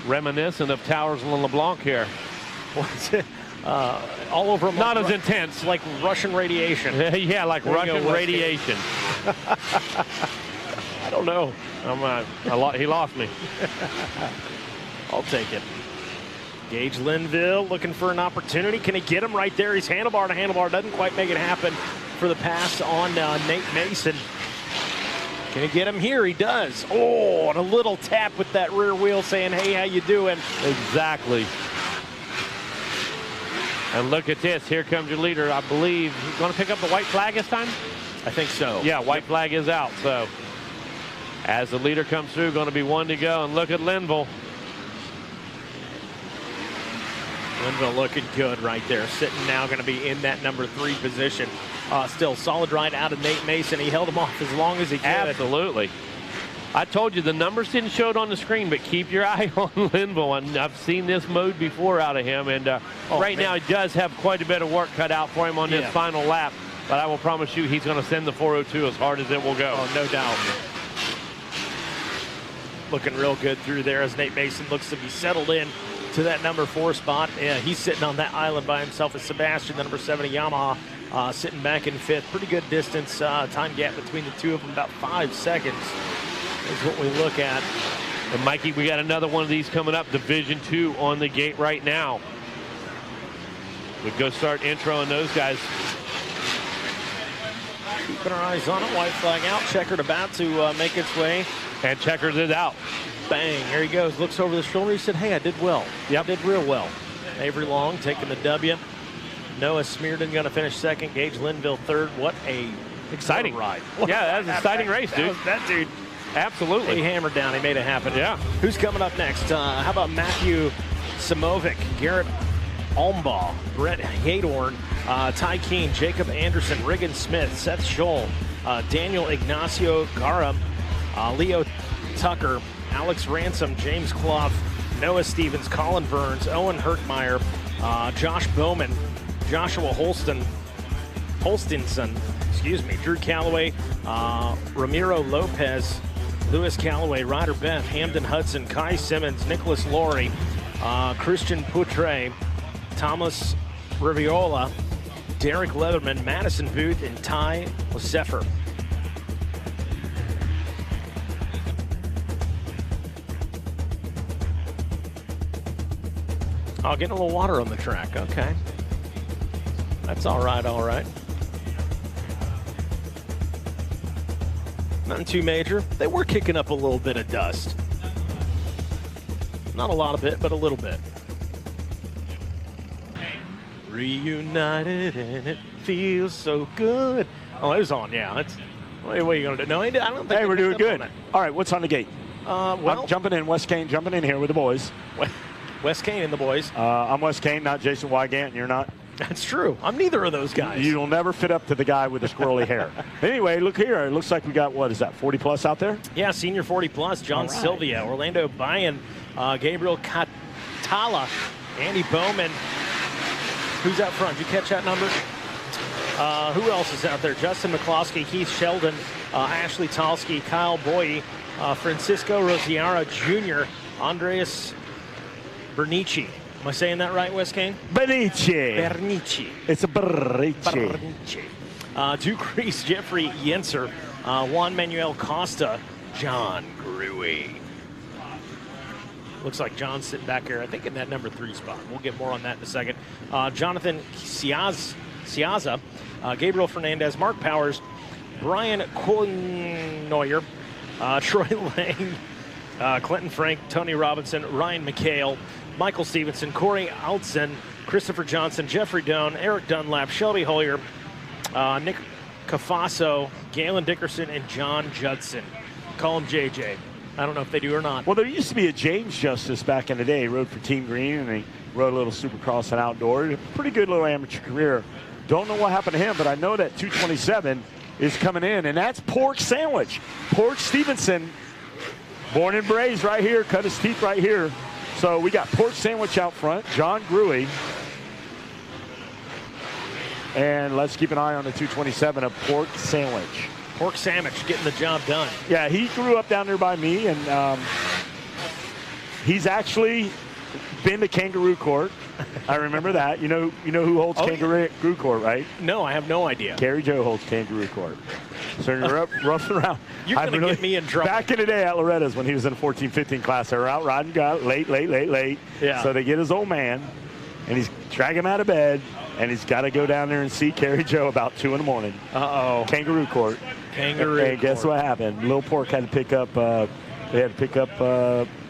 Reminiscent of Towers and LeBlanc here. All over him. Not as intense. Like Russian radiation. Yeah, like Russian radiation. I don't know. He lost me. I'll take it. Gage Linville looking for an opportunity. Can he get him right there? He's handlebar to handlebar. Doesn't quite make it happen for the pass on Nate Mason. Can he get him here? He does. Oh, and a little tap with that rear wheel saying, hey, how you doing? Exactly. And look at this. Here comes your leader. I believe he's going to pick up the white flag this time? I think so. Yeah, white flag is out. So as the leader comes through, going to be one to go. And look at Linville. Linville looking good right there. Sitting now going to be in that number 3 position. Still solid ride out of Nate Mason. He held him off as long as he could. Absolutely. I told you the numbers didn't show it on the screen, but keep your eye on Linville. And I've seen this mode before out of him. And right now he does have quite a bit of work cut out for him on this final lap. But I will promise you he's going to send the 402 as hard as it will go. Oh, no doubt. Looking real good through there as Nate Mason looks to be settled in to that number 4 spot. Yeah, he's sitting on that island by himself as Sebastian, the number 70 Yamaha, sitting back in 5th. Pretty good distance, time gap between the two of them, about 5 seconds is what we look at. And Mikey, we got another one of these coming up, Division 2 on the gate right now. We go start introing those guys. Keeping our eyes on it, white flag out, checkered about to make its way. And checkers it out. Bang, here he goes, looks over the shoulder, he said, hey, I did well. Yep. I did real well. Avery Long taking the W. Noah Smearden going to finish 2nd, Gage Linville 3rd. What a exciting ride. Yeah, that's an exciting race, dude. That dude. Absolutely. He hammered down, he made it happen. Yeah. Who's coming up next? How about Matthew Samovic, Garrett Almbaugh, Brett Haydorn, Ty Keene, Jacob Anderson, Riggin Smith, Seth Scholl, Daniel Ignacio Gara, Leo Tucker, Alex Ransom, James Clough, Noah Stevens, Colin Burns, Owen Hertmeyer, Josh Bowman, Joshua Holstinson, Drew Calloway, Ramiro Lopez, Lewis Calloway, Ryder Beth, Hamden Hudson, Kai Simmons, Nicholas Laurie, Christian Poutre, Thomas Riviola, Derek Leatherman, Madison Booth, and Ty Leceffer. Oh, getting a little water on the track. Okay. That's all right, all right. Nothing too major. They were kicking up a little bit of dust. Not a lot of it, but a little bit. Reunited and it feels so good. Oh, it was on, yeah. It's, what are you going to do? No, I don't think. Hey, we're doing good. All right, what's on the gate? Well, I'm jumping in, Wes Kane jumping in here with the boys. Wes Kane and the boys. I'm Wes Kane, not Jason Wygant, and you're not? That's true. I'm neither of those guys. You'll never fit up to the guy with the squirrely hair. Anyway, look here. It looks like we got, what is that, 40 plus out there? Yeah, senior 40 plus. John Sylvia, Orlando Bayan, Gabriel Catala, Andy Bowman. Who's out front? Did you catch that number? Who else is out there? Justin McCloskey, Keith Sheldon, Ashley Talski, Kyle Boye, Francisco Rosiara Jr., Andreas Bernici. Am I saying that right, Wes Kane? Bernici. It's a Bernici. Duke Reese, Jeffrey Yenser, Juan Manuel Costa, John Gruey. Looks like John's sitting back here, I think, in that number 3 spot. We'll get more on that in a second. Jonathan Ciaza, Gabriel Fernandez, Mark Powers, Brian Kohlneuer, Troy Lang, Clinton Frank, Tony Robinson, Ryan McHale, Michael Stevenson, Corey Altson, Christopher Johnson, Jeffrey Doan, Eric Dunlap, Shelby Hoyer, Nick Cafaso, Galen Dickerson, and John Judson. Call him JJ. I don't know if they do or not. Well, there used to be a James Justice back in the day. He rode for Team Green, and he rode a little Supercross and outdoor. Pretty good little amateur career. Don't know what happened to him, but I know that 227 is coming in, and that's Pork Sandwich. Pork Stevenson, born and raised right here, cut his teeth right here. So we got Pork Sandwich out front, John Gruey. And let's keep an eye on the 227 of Pork Sandwich. Pork Sandwich getting the job done. Yeah, he grew up down there by me, and he's actually been to Kangaroo Court. I remember that. You know who holds Kangaroo Court, right? No, I have no idea. Gary Joe holds Kangaroo Court. So you're up roughing around. You're going to get me in trouble. Back in the day at Loretta's when he was in the 14-15 class, they were out riding, got late. Yeah. So they get his old man, and he's dragging him out of bed, and he's got to go down there and see Gary Joe about 2 in the morning. Uh-oh. Kangaroo Court. Kangaroo And guess what happened? Lil Pork had to pick up,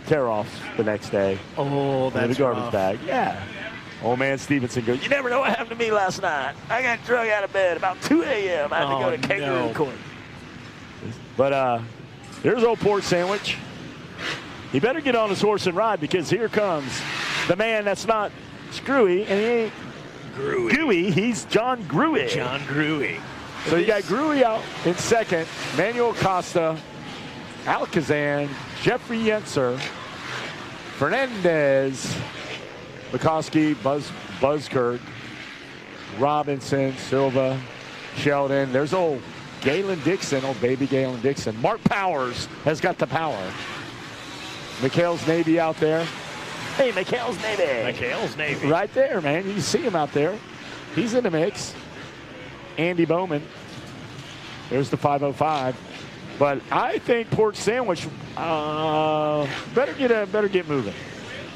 tear-offs the next day. Oh, that's in the garbage rough. bag. Yeah. Old man Stevenson goes, you never know what happened to me last night. I got drug out of bed about 2 a.m. I had to go to Kangaroo Court. But there's old Pork Sandwich. He better get on his horse and ride, because here comes the man that's not It's Gruey, and he ain't Gooey. He's John Gruey. John Gruey. So you got Gruey out in second. Manuel Costa, Alcazan, Jeffrey Yentzer, Fernandez, McCoskey, Buzzkirk, Robinson, Silva, Sheldon. There's old Galen Dixon, old baby Galen Dixon. Mark Powers has got the power. McHale's Navy out there. Hey, McHale's Navy. McHale's Navy. Right there, man. You see him out there. He's in the mix. Andy Bowman. There's the 505. But I think Port Sandwich better get moving.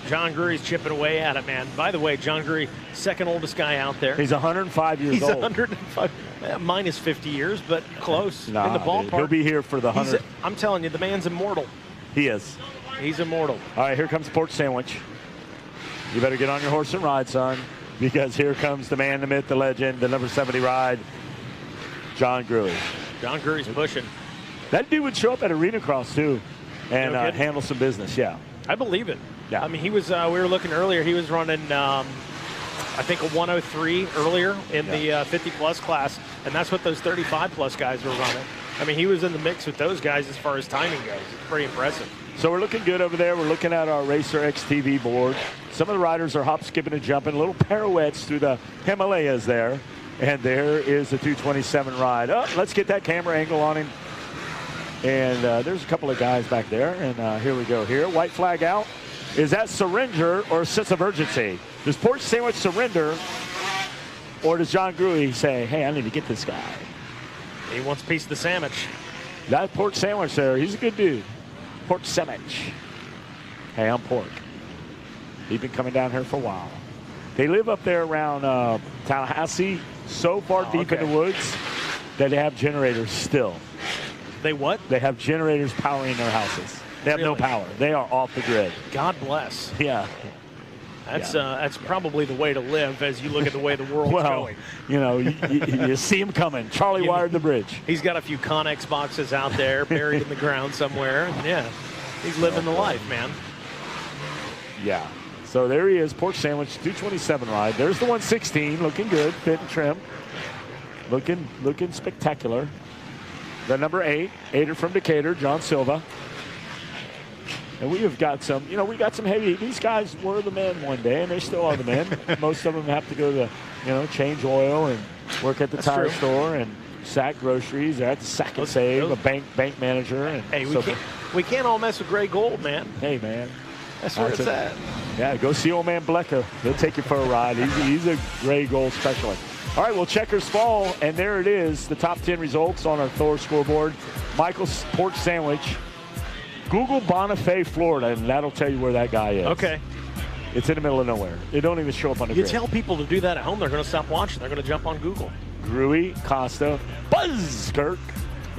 John Gruey's chipping away at it, man. By the way, John Gruey, second oldest guy out there. He's 105 years old. He's 105, minus 50 years, but close in the ballpark. Dude, he'll be here for the 100. I'm telling you, the man's immortal. He is. He's immortal. All right, here comes Port Sandwich. You better get on your horse and ride, son, because here comes the man, the myth, the legend, the number 70 ride, John Gruey. John Gruey's pushing. That dude would show up at Arena Cross, too, and handle some business, yeah. I believe it. Yeah. I mean, he was, we were looking earlier, he was running, I think, a 103 earlier in the 50-plus class, and that's what those 35-plus guys were running. I mean, he was in the mix with those guys as far as timing goes. It's pretty impressive. So we're looking good over there. We're looking at our Racer XTV board. Some of the riders are hop, skipping, and jumping, little pirouettes through the Himalayas there. And there is the 227 ride. Oh, let's get that camera angle on him. And there's a couple of guys back there. And here we go here. White flag out. Is that surrender or a sense of urgency? Does Port Sandwich surrender, or does John Gruey say, hey, I need to get this guy? He wants a piece of the sandwich. That Port Sandwich there, he's a good dude. Port Sandwich. Hey, I'm Pork. He's been coming down here for a while. They live up there around Tallahassee, so far deep in the woods that they have generators still. They what? They have generators powering their houses. They have no power. They are off the grid. God bless. Yeah. That's probably the way to live as you look at the way the world's going. You know, you see him coming. Charlie wired the bridge. He's got a few Connex boxes out there buried in the ground somewhere. Yeah, he's living the life, man. Yeah. So there he is, Port Sandwich, 227 ride. There's the 116, looking good, fit and trim. Looking spectacular. The number 8, aider from Decatur, John Silva. And we have got some, we got some heavy. These guys were the men one day, and they still are the men. Most of them have to go to, change oil and work at the tire store and sack groceries. They're at the Sack and Save, a bank manager. And hey, we can't all mess with Gray Gold, man. Hey, man. That's where it's at. Yeah, go see old man Blecker. He'll take you for a ride. He's a Gray Gold specialist. All right, well, checkers fall, and there it is, the top 10 results on our Thor scoreboard. Michael's Port Sandwich. Google Bonifay, Florida, and that'll tell you where that guy is. Okay. It's in the middle of nowhere. It don't even show up on the grid. You tell people to do that at home, they're going to stop watching. They're going to jump on Google. Gruey, Costa, Buzzkirk,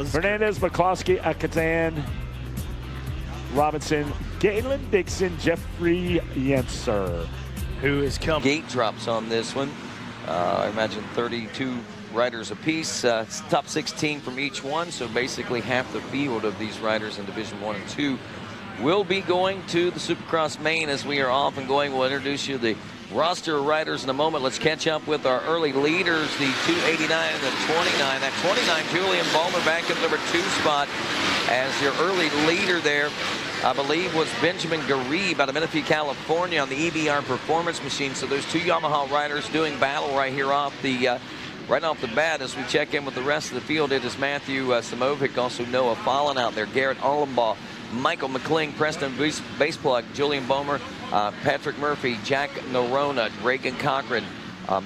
Fernandez, McCloskey, Akatan, Robinson, Galen Dixon, Jeffrey Yentzer. Who is coming? Gate drops on this one. I imagine 32 riders apiece. It's top 16 from each one, so basically half the field of these riders in Division 1 and 2 will be going to the Supercross main. As we are off and going, we'll introduce you the roster of riders in a moment. Let's catch up with our early leaders, the 289 and the 29. That 29, Julian Ballmer back in number 2 spot as your early leader there. I believe was Benjamin Garib out of Menifee, California on the EBR Performance Machine. So there's 2 Yamaha riders doing battle right here right off the bat. As we check in with the rest of the field, it is Matthew Samovic, also Noah Fallon out there, Garrett Arlenbaugh, Michael McLean, Preston Baseplug, Julian Bomer, Patrick Murphy, Jack Norona, Reagan Cochran,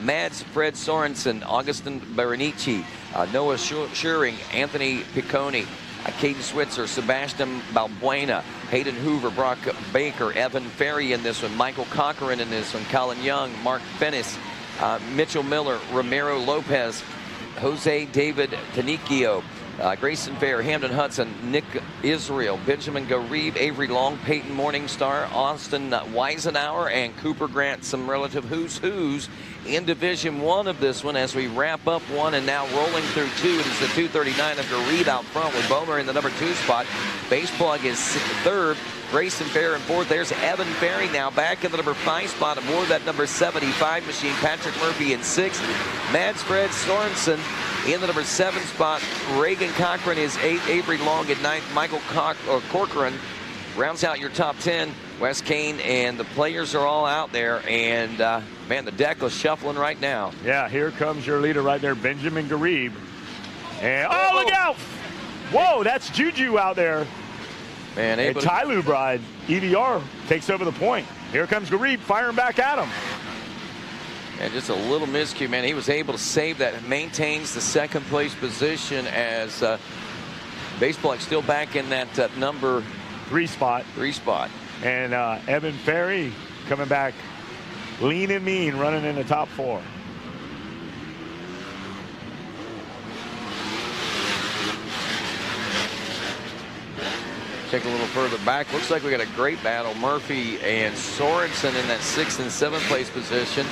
Mads Fred Sorensen, Augustin Berenici, Noah Schuring, Anthony Picconi, Caden Switzer, Sebastian Balbuena, Hayden Hoover, Brock Baker, Evan Ferry in this one, Michael Cochran in this one, Colin Young, Mark Fennis, Mitchell Miller, Ramiro Lopez, Jose David Tanicchio, Grayson Fair, Hamden Hudson, Nick Israel, Benjamin Garib, Avery Long, Peyton Morningstar, Austin Weisenauer, and Cooper Grant. Some relative who's in Division 1 of this one as we wrap up 1 and now rolling through 2. It is the 239 of Garib out front with Bomer in the number 2 spot. Base Plug is third. Grayson Fair in fourth. There's Evan Ferry now back in the number 5 spot aboard that number 75 machine. Patrick Murphy in sixth. Mads Fred Sorensen in the number 7 spot. Reagan Cochran is 8th. Avery Long in 9th. Michael Corcoran rounds out your top 10. Wes Kane and the players are all out there, and man, the deck is shuffling right now. Yeah, here comes your leader right there, Benjamin Garib. And oh, look out! Whoa, that's Juju out there. Man, and Tyloo Bride, EVR takes over the point. Here comes Garib firing back at him. And just a little miscue, man. He was able to save that. Maintains the second place position as Base Plug still back in that number 3 spot. 3 spot. And Evan Ferry coming back lean and mean, running in the top 4. Take a little further back. Looks like we got a great battle. Murphy and Sorensen in that 6th and 7th place position.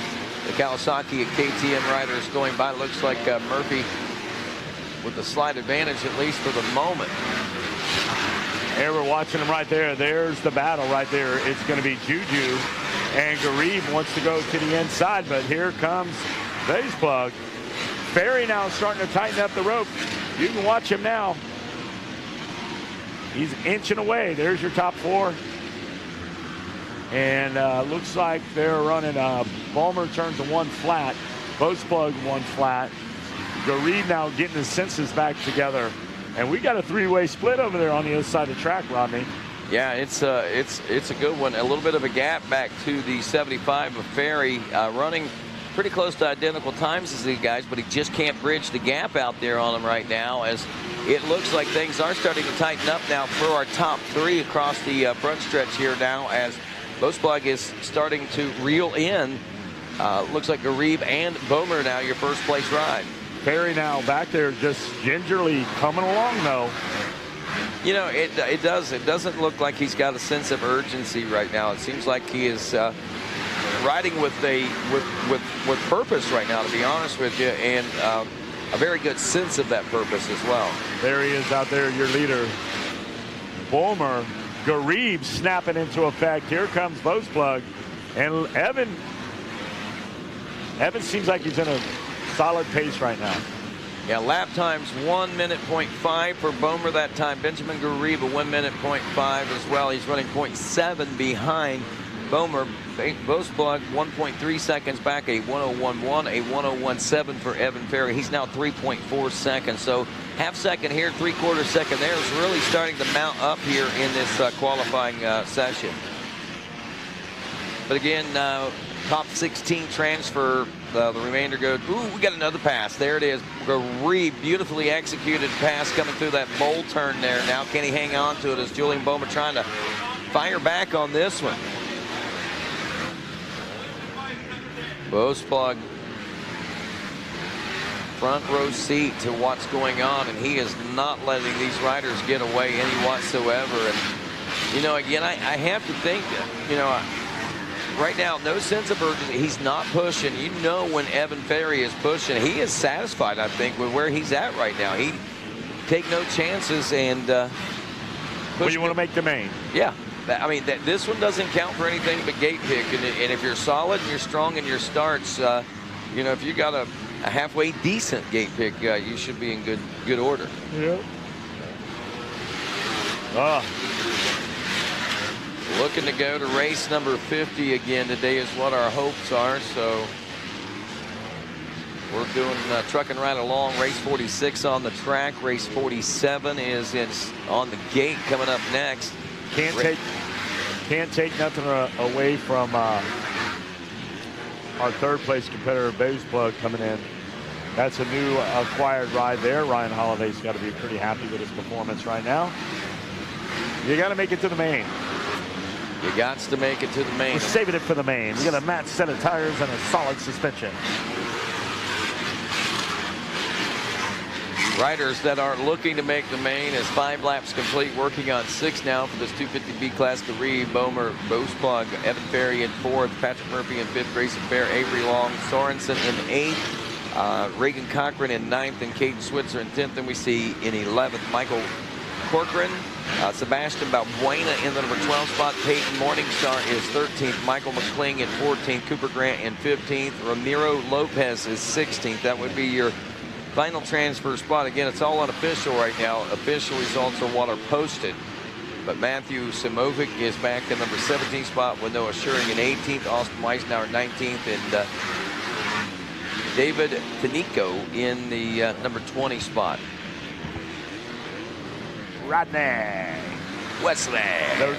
The Kawasaki and KTM riders going by. Looks like Murphy with the slight advantage, at least for the moment. There, we're watching them right there. There's the battle right there. It's going to be Juju, and Garib wants to go to the inside, but here comes Base Plug. Ferry now starting to tighten up the rope. You can watch him now. He's inching away. There's your top 4. And looks like they're running Balmer turns to 1 flat. Base Plug 1 flat. Garib now getting his senses back together. And we got a 3-way split over there on the other side of the track, Rodney. Yeah, it's a good one. A little bit of a gap back to the 75 of Ferry, running pretty close to identical times as these guys, but he just can't bridge the gap out there on them right now, as it looks like things are starting to tighten up now for our top 3 across the front stretch here now, as Base Plug is starting to reel in. Looks like Garib and Bomer now your first place ride. Ferry now back there just gingerly coming along, though. You know, it doesn't look like he's got a sense of urgency right now. It seems like he is riding with purpose right now, to be honest with you, and a very good sense of that purpose as well. There he is out there, your leader. Bomer, Garib snapping into effect. Here comes Base Plug, and Evan seems like he's in a solid pace right now. Yeah, lap times 1:05 for Bomer that time. Benjamin Garib a 1:05 as well. He's running 0.7 behind Bomer. Base Plug 1.3 seconds back, a 1:01.1, a 1:01.7 for Evan Ferry. He's now 3.4 seconds. So half second here, 3/4 second there is really starting to mount up here in this qualifying session. But again, top 16 transfer. The remainder go. Ooh, we got another pass. There it is. Garib, beautifully executed pass coming through that bowl turn there. Now can he hang on to it as Julian Bomer trying to fire back on this one. Base Plug front row seat to what's going on, and he is not letting these riders get away any whatsoever. And you know, again, I have to think, you know, right now, no sense of urgency. He's not pushing. You know, when Evan Ferry is pushing, he is satisfied, I think, with where he's at right now. He take no chances and push. Well, you want to make the main. Yeah. I mean, this one doesn't count for anything but gate pick. And if you're solid and you're strong in your starts, you know, if you got a halfway decent gate pick, you should be in good order. Yeah. Looking to go to race number 50 again today is what our hopes are. So we're doing trucking right along. Race 46 on the track. Race 47 is on the gate coming up next. Can't take nothing away from our 3rd place competitor, Base Plug, coming in. That's a new acquired ride there. Ryan Holliday's got to be pretty happy with his performance right now. You got to make it to the main. You got to make it to the main. We're saving it for the main. We got a matched set of tires and a solid suspension. Riders that are looking to make the main is 5 laps complete, working on 6 now for this 250B class. Garib, Bomer, Base Plug, Evan Ferry in 4th, Patrick Murphy in 5th, Grayson Fair, Avery Long, Sorensen in 8th, Reagan Cochran in 9th, and Caden Switzer in 10th. And we see in 11th, Michael Corcoran. Sebastian Balbuena in the number 12 spot. Peyton Morningstar is 13th. Michael McCling in 14th. Cooper Grant in 15th. Ramiro Lopez is 16th. That would be your final transfer spot. Again, it's all unofficial right now. Official results are what are posted. But Matthew Simovic is back in number 17 spot with Noah Schuring in 18th. Austin Weisnauer 19th. And David Tanico in the number 20 spot. Rodney. Wesley.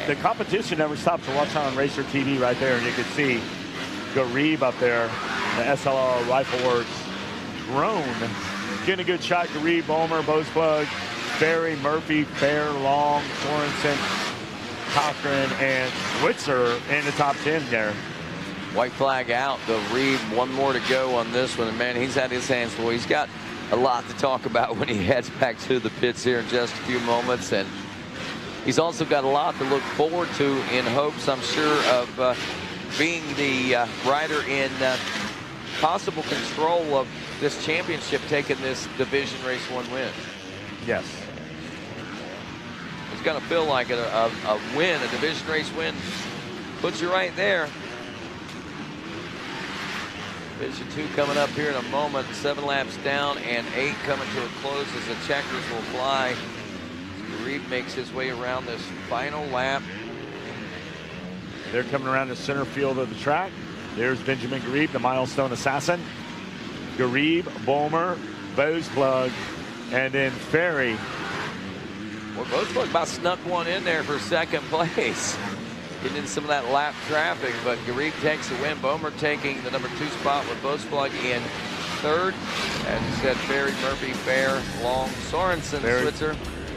The competition never stops to watch on Racer TV right there. And you can see Garib up there, the SLR Rifle Works drone. Getting a good shot. Garib, Bulmer, Boseplug, Barry, Murphy, Fair, Long, Sorensen, Cochran, and Switzer in the top 10 there. White flag out. Garib, one more to go on this one. And man, he's had his hands full. He's got a lot to talk about when he heads back to the pits here in just a few moments. And he's also got a lot to look forward to in hopes, I'm sure, of being the rider in possible control of this championship, taking this Division Race 1 win. Yes. It's going to feel like a win, a Division Race win. Puts you right there. Division 2 coming up here in a moment. 7 laps down and 8 coming to a close as the checkers will fly. Reed makes his way around this final lap. They're coming around the center field of the track. There's Benjamin Garib, the milestone assassin. Garib, Bulmer, Boseplug, and then Ferry. Well, Boseplug about snuck one in there for second place. Getting in some of that lap traffic, but Garib takes the win. Bomer taking the number 2 spot with Boseplug in 3rd. As you said, Ferry, Murphy, Fair, Long, Sorensen, Switzer,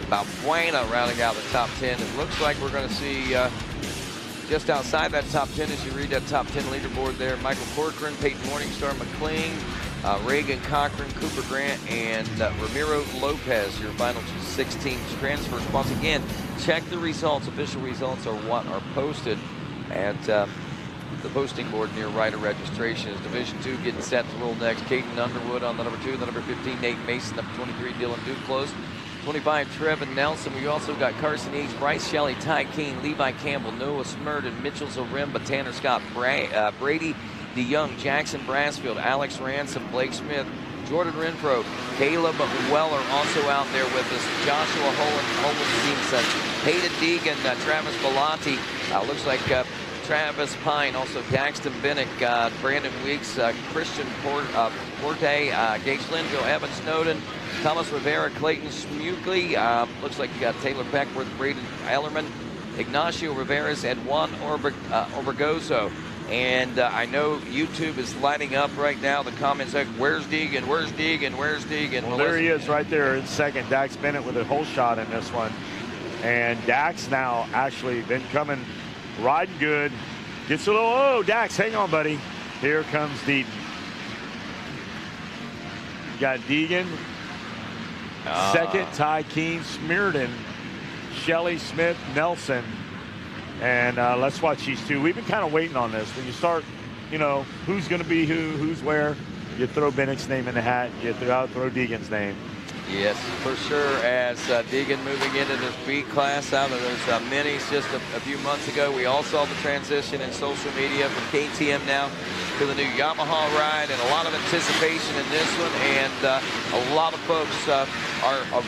Balbuena rounding out the top 10. It looks like we're going to see just outside that top 10 as you read that top 10 leaderboard there. Michael Corcoran, Peyton Morningstar, McLean, Reagan Cochran, Cooper Grant, and Ramiro Lopez, your final 16 transfer spots. Again, check the results. Official results are what are posted at the posting board near rider registration. As Division 2 getting set to roll next. Caden Underwood on the number 2, the number 15, Nate Mason, number 23, Dylan Duclos, 25, Trevin Nelson. We also got Carson Eads, Bryce Shelley, Ty King, Levi Campbell, Noah Smurden, Mitchell Zorimba, Tanner Scott, Brady DeYoung, Jackson Brassfield, Alex Ransom, Blake Smith, Jordan Renfro, Caleb Weller also out there with us, Joshua Holenstein, Hayden Deegan, Travis Bellotti, looks like Travis Pine, also Daxton Binnick, Brandon Weeks, Christian Porte, Gage Linville, Evan Snowden, Thomas Rivera, Clayton Smukely, looks like you got Taylor Beckworth, Braden Ellerman, Ignacio Rivera's, and Juan Orbegoso. And I know YouTube is lighting up right now. The comments like, where's Deegan? Where's Deegan? Where's Deegan? Well, there he is right there in second. Dax Bennett with a whole shot in this one. And Dax now actually been coming, riding good. Gets a little, oh, Dax, hang on, buddy. Here comes Deegan. You got Deegan. Second, Ty Keen, Smearden, Shelley, Smith, Nelson. And let's watch these two. We've been kind of waiting on this. When you start, you know, who's going to be who's where, you throw Bennett's name in the hat, you throw Deegan's name. Yes, for sure. As Deegan moving into this B class out of those minis just a few months ago, we all saw the transition in social media from KTM now to the new Yamaha ride, and a lot of anticipation in this one. And a lot of folks are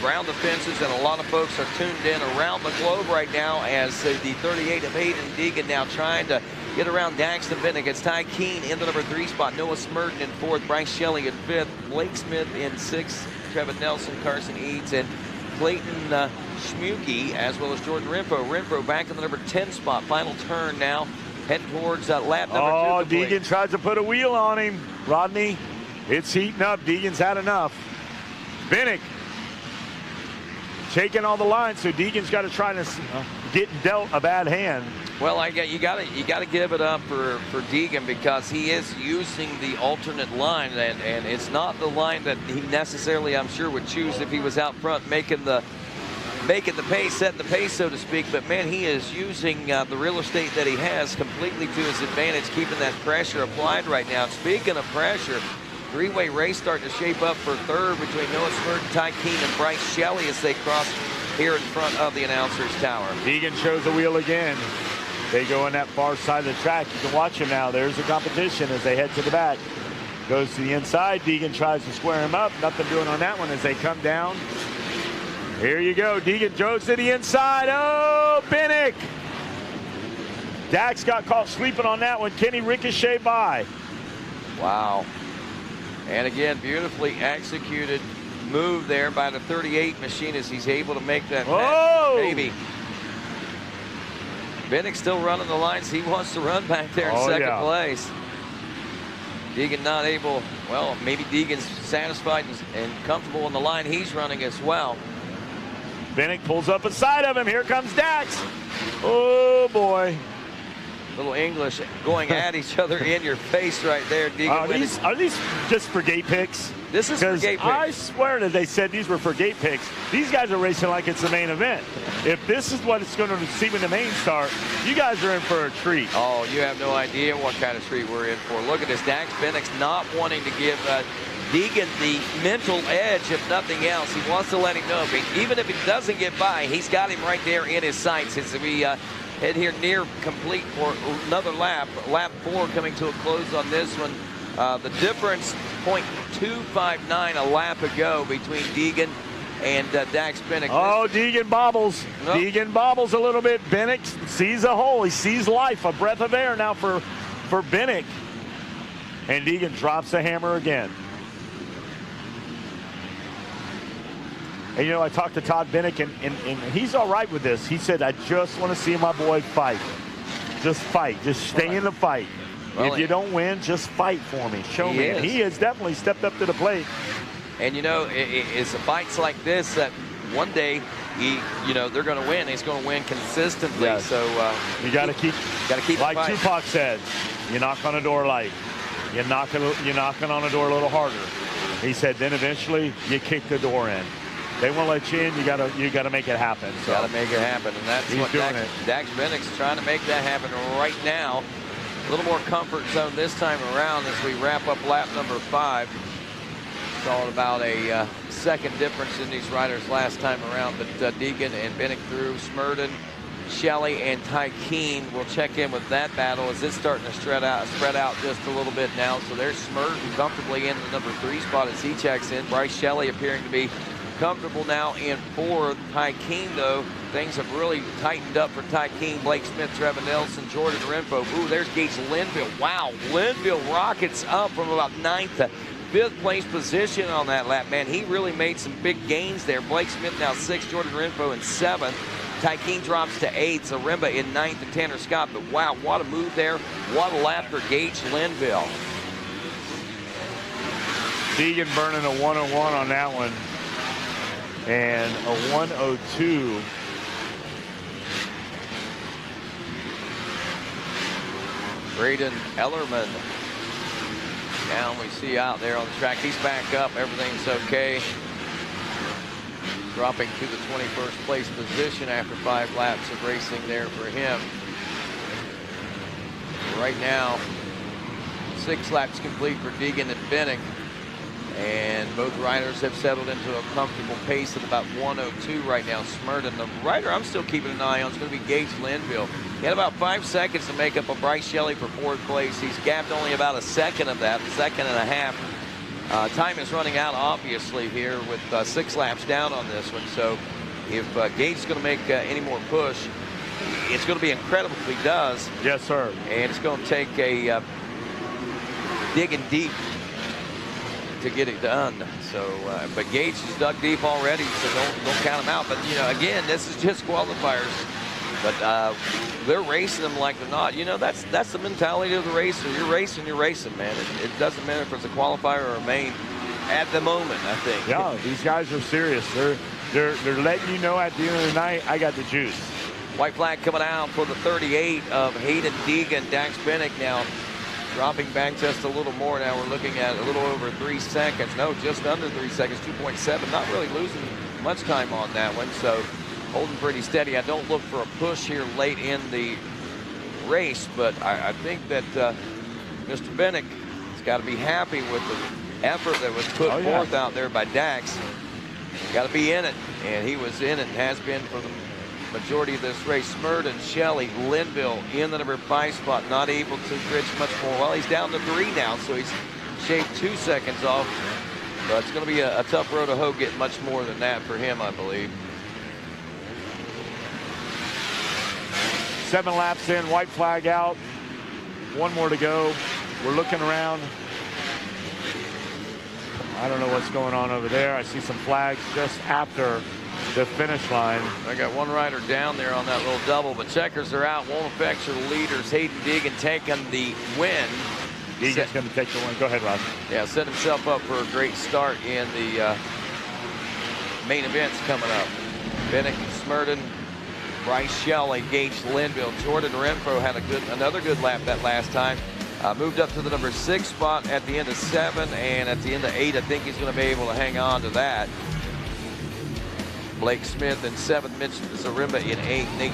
around the fences, and a lot of folks are tuned in around the globe right now as the 38 of Hayden Deegan now trying to get around Daxton Bennick. It's Ty Keen in the number 3 spot, Noah Smurden in 4th, Bryce Shelley in 5th, Blake Smith in 6th, Trevin Nelson, Carson Eads, and Clayton Schmuke, as well as Jordan Renfro. Renfro back in the number 10 spot. Final turn now, heading towards lap number 2. Oh, Deegan tries to put a wheel on him. Rodney, it's heating up. Deegan's had enough. Bennick taking all the lines, so Deegan's got to try to get dealt a bad hand. Well, you got to give it up for Deegan, because he is using the alternate line, and it's not the line that he necessarily, I'm sure, would choose if he was out front making the pace, setting the pace, so to speak. But man, he is using the real estate that he has completely to his advantage, keeping that pressure applied right now. And speaking of pressure, three-way race starting to shape up for third between Noah Smurden, Ty Keen, and Bryce Shelley as they cross here in front of the announcer's tower. Deegan shows the wheel again. They go in that far side of the track. You can watch him now. There's the competition as they head to the back. Goes to the inside. Deegan tries to square him up. Nothing doing on that one as they come down. Here you go. Deegan goes to the inside. Oh, Binnick. Dax got caught sleeping on that one. Kenny ricochet by. Wow. And again, beautifully executed move there by the 38 machine as he's able to make that baby. Binnick still running the lines. He wants to run back there in second place. Deegan not able, well, maybe Deegan's satisfied and comfortable in the line he's running as well. Binnick pulls up beside of him. Here comes Dax. Oh, boy. Little English going at each other in your face right there. Deegan are these just for gate picks? This is for gate picks. I swear that they said these were for gate picks. These guys are racing like it's the main event. If this is what it's going to see when the main start, you guys are in for a treat. Oh, you have no idea what kind of treat we're in for. Look at this. Dax Binnick's not wanting to give Deegan the mental edge, if nothing else. He wants to let him know. But even if he doesn't get by, he's got him right there in his sights. As we head here near complete for another lap. Lap 4 coming to a close on this one. The difference, 0.259 a lap ago between Deegan and Dax Binnick. Oh, Deegan bobbles. Nope. Deegan bobbles a little bit. Binnick sees a hole. He sees life. A breath of air now for Binnick. And Deegan drops the hammer again. And, you know, I talked to Todd Binnick, and he's all right with this. He said, I just want to see my boy fight. Just fight. Just stay in the fight. Well, if you don't win, just fight for me. Show me. And he has definitely stepped up to the plate. And, you know, it's the fights like this that one day, they're going to win. He's going to win consistently. Yes. So you got to keep like Tupac said, you knock on a door light. You're knocking on a door a little harder. He said, then eventually you kick the door in. They won't let you in. You gotta make it happen. So. Got to make it happen, and that's what Dax Binnick's trying to make that happen right now. A little more comfort zone this time around as we wrap up lap number 5. It's all about a second difference in these riders last time around, but Deegan and Binnick through. Smurden, Shelley, and Tykeen will check in with that battle as it's starting to spread out just a little bit now. So there's Smurden comfortably in the number 3 spot as he checks in. Bryce Shelley appearing to be comfortable now in 4th. Tykeen, though, things have really tightened up for Tykeen. Blake Smith, Trevor Nelson, Jordan Renfro. Ooh, there's Gage Linville. Wow, Linville rockets up from about 9th to 5th place position on that lap. Man, he really made some big gains there. Blake Smith now 6th, Jordan Renfro in 7th. Tykeen drops to 8th, so Rimba in 9th and Tanner Scott. But wow, what a move there. What a lap for Gage Linville. Deegan burning a 101 on that one. And a 102. Braden Ellerman. Now we see out there on the track. He's back up. Everything's okay. Dropping to the 21st place position after 5 laps of racing there for him. Right now, 6 laps complete for Deegan and Binnick. And both riders have settled into a comfortable pace at about 102 right now. Smurden, the rider I'm still keeping an eye on, is going to be Gage Linville. He had about 5 seconds to make up a Bryce Shelley for 4th place. He's gapped only about a second of that, second and a half. Time is running out, obviously, here with 6 laps down on this one. So if Gage is going to make any more push, it's going to be incredible if he does. Yes, sir. And it's going to take a digging deep to get it done. So, but Gage is dug deep already, so don't count him out. But, you know, again, this is just qualifiers. But they're racing them like they're not. You know, that's the mentality of the racer. You're racing, man. It doesn't matter if it's a qualifier or a main at the moment, I think. Yeah, these guys are serious. They're letting you know at the end of the night, I got the juice. White flag coming out for the 38 of Hayden Deegan. Dax Binnick now dropping back just a little more. Now we're looking at a little over 3 seconds. No, just under 3 seconds, 2.7. Not really losing much time on that one. So holding pretty steady. I don't look for a push here late in the race, but I think that Mr. Binnick has got to be happy with the effort that was put forth out there by Dax. got to be in it, and he was in it and has been for the majority of this race. Smurden, Shelley, Linville in the number 5 spot, not able to bridge much more. Well, he's down to 3 now, so he's shaved 2 seconds off. But it's going to be a tough road to hoe, get much more than that for him, I believe. 7 laps in, white flag out. 1 more to go. We're looking around. I don't know what's going on over there. I see some flags just after the finish line. I got 1 rider down there on that little double, but checkers are out. Won't affect your leaders. Hayden Deegan taking the win. Deegan's going to take the win. Go ahead, Rob. Yeah, set himself up for a great start in the main events coming up. Bennett, Smurden, Bryce Shelley, Gage Linville, Jordan Renfro had another good lap that last time. Moved up to the number 6 spot at the end of 7, and at the end of 8, I think he's going to be able to hang on to that. Blake Smith in 7th, Mitch Zarimba in 8th, Nate